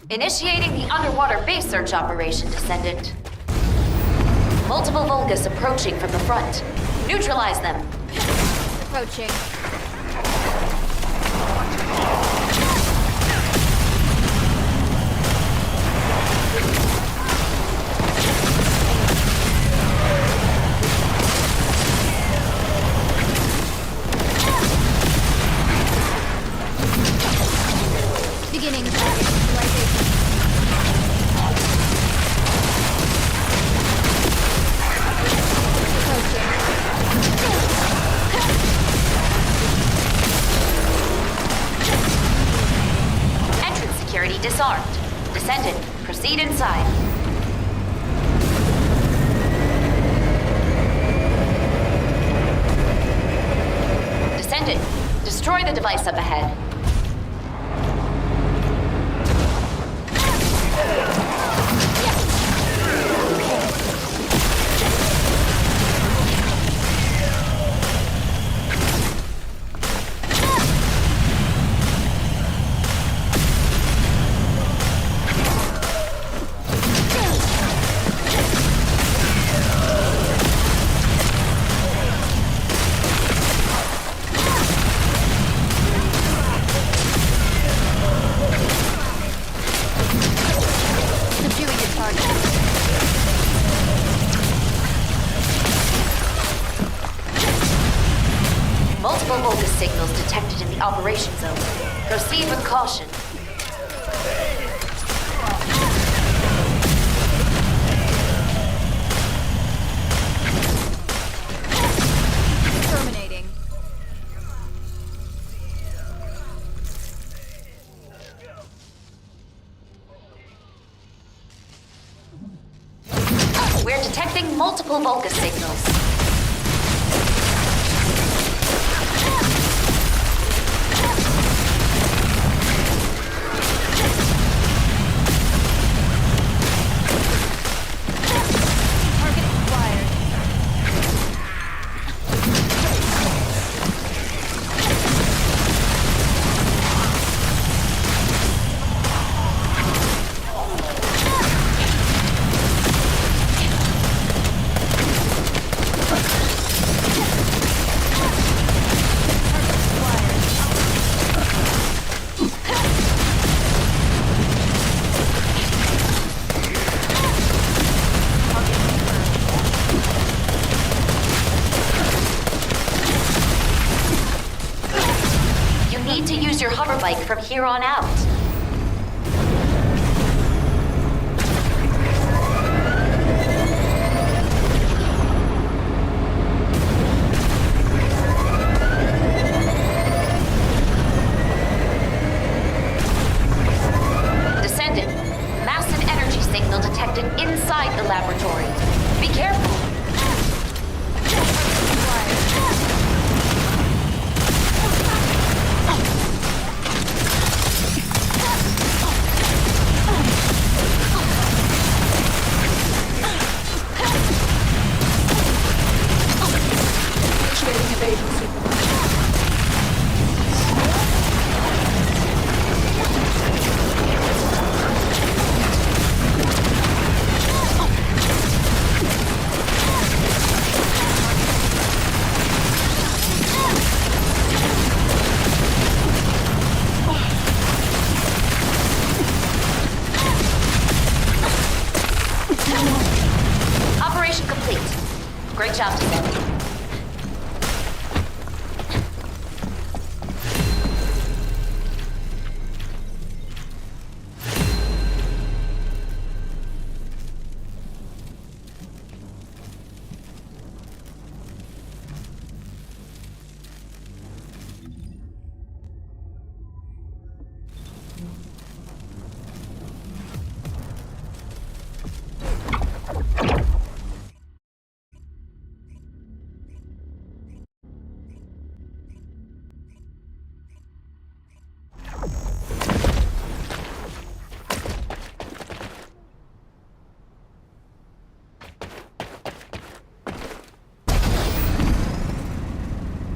Initiating the underwater base search operation, Descendant. Multiple Vulgus approaching from the front. Neutralize them. Approaching. Beginning visualization. Entrance security disarmed. Descendant, proceed inside. Descendant, destroy the device up ahead. Multiple Vulgus signals detected in the operation zone. Proceed with caution. Terminating. We're detecting multiple Vulgus signals. your hoverbike from here on out. Descendant, massive energy signal detected inside the laboratory. Be careful. Operation complete. Great job, Descendant.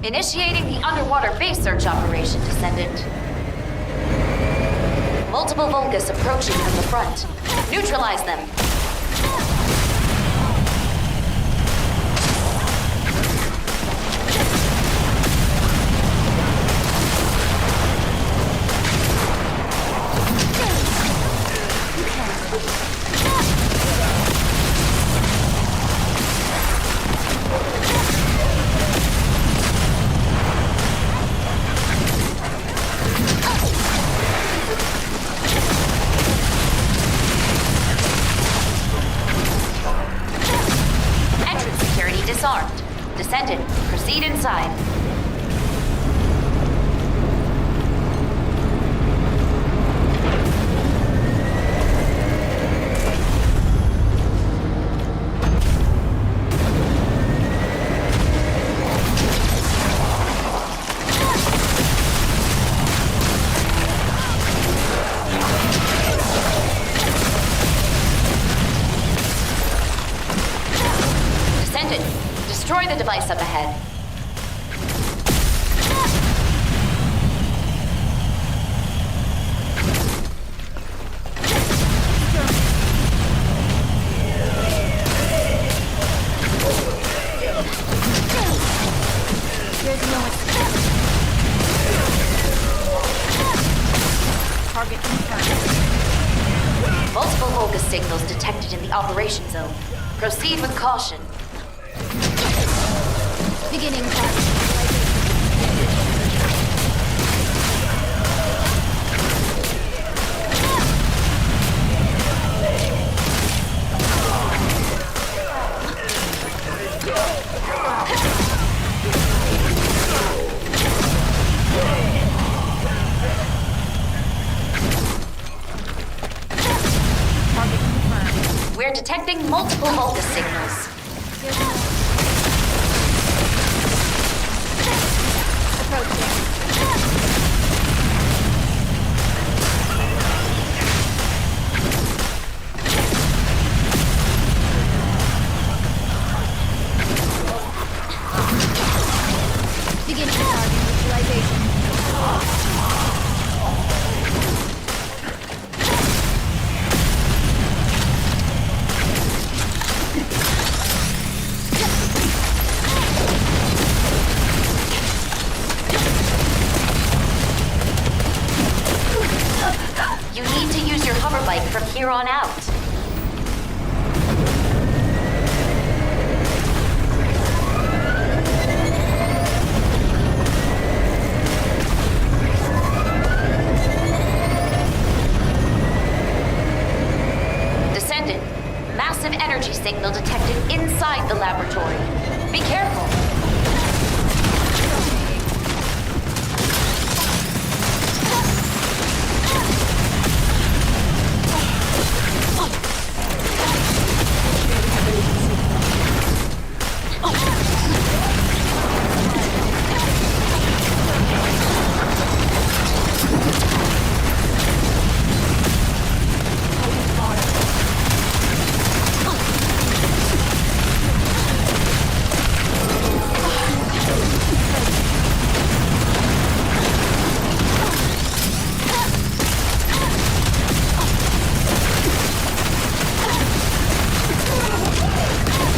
Initiating the underwater base search operation, Descendant. Multiple Vulgus approaching from the front. Neutralize them. Disarmed. Descendant, proceed inside. Destroy the device up ahead. Target confirmed. Multiple Vulgus signals detected in the operation zone. Proceed with caution. Beginning target. We're detecting multiple Vulgus signals. Beginning target neutralization. You need to use your hoverbike from here on out. Be careful!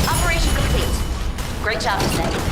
Operation complete. Great job, Descendant.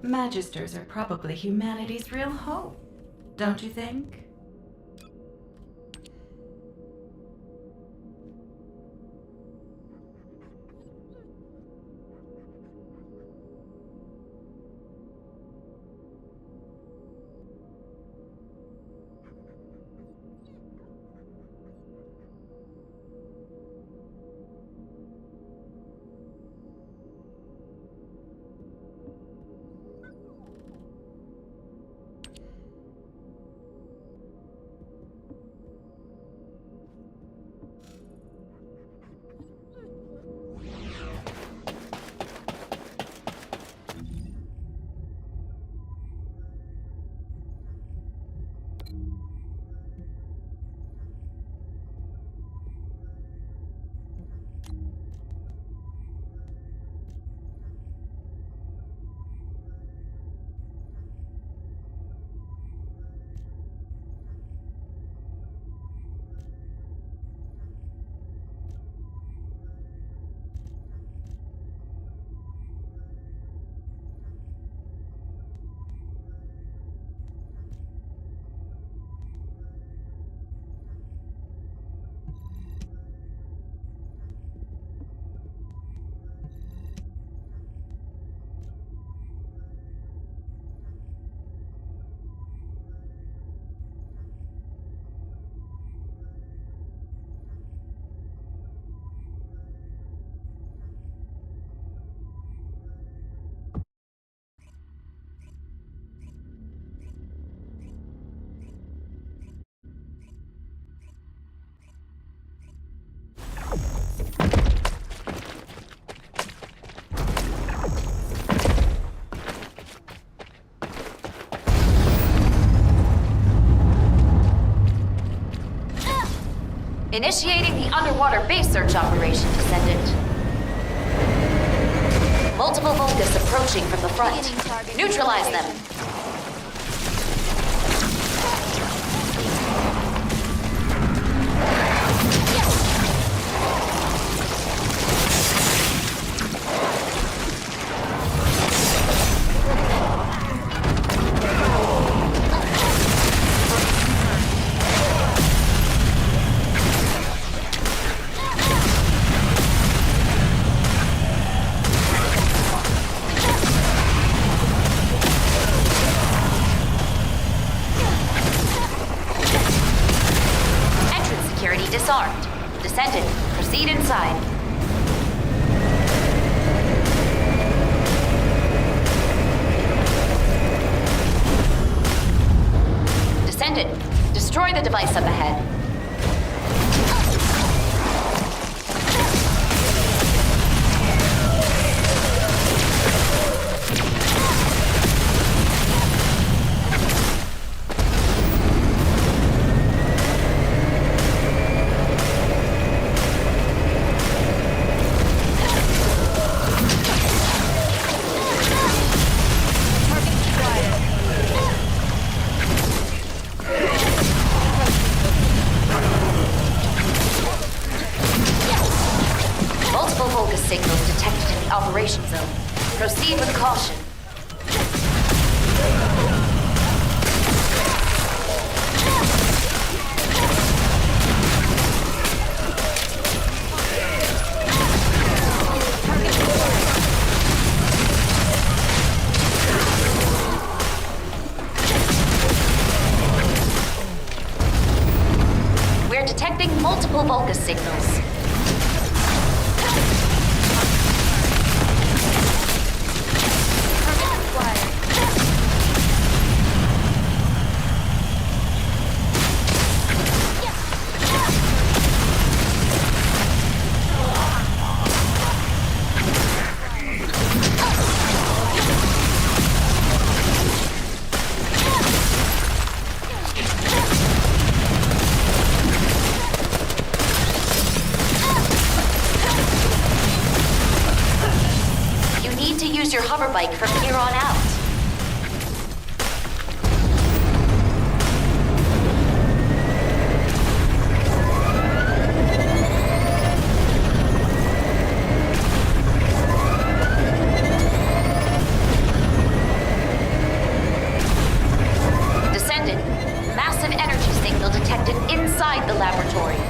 Magisters are probably humanity's real hope, don't you think? Initiating the underwater base search operation, Descendant. Multiple Vulgus approaching from the front. Neutralize them. Disarmed. Descendant, proceed inside. Descendant, destroy the device up ahead. Signals detected in the operation zone. Proceed with caution. We're detecting multiple Vulgus signals. Use your hover bike from here on out. Descendant, massive energy signal detected inside the laboratory.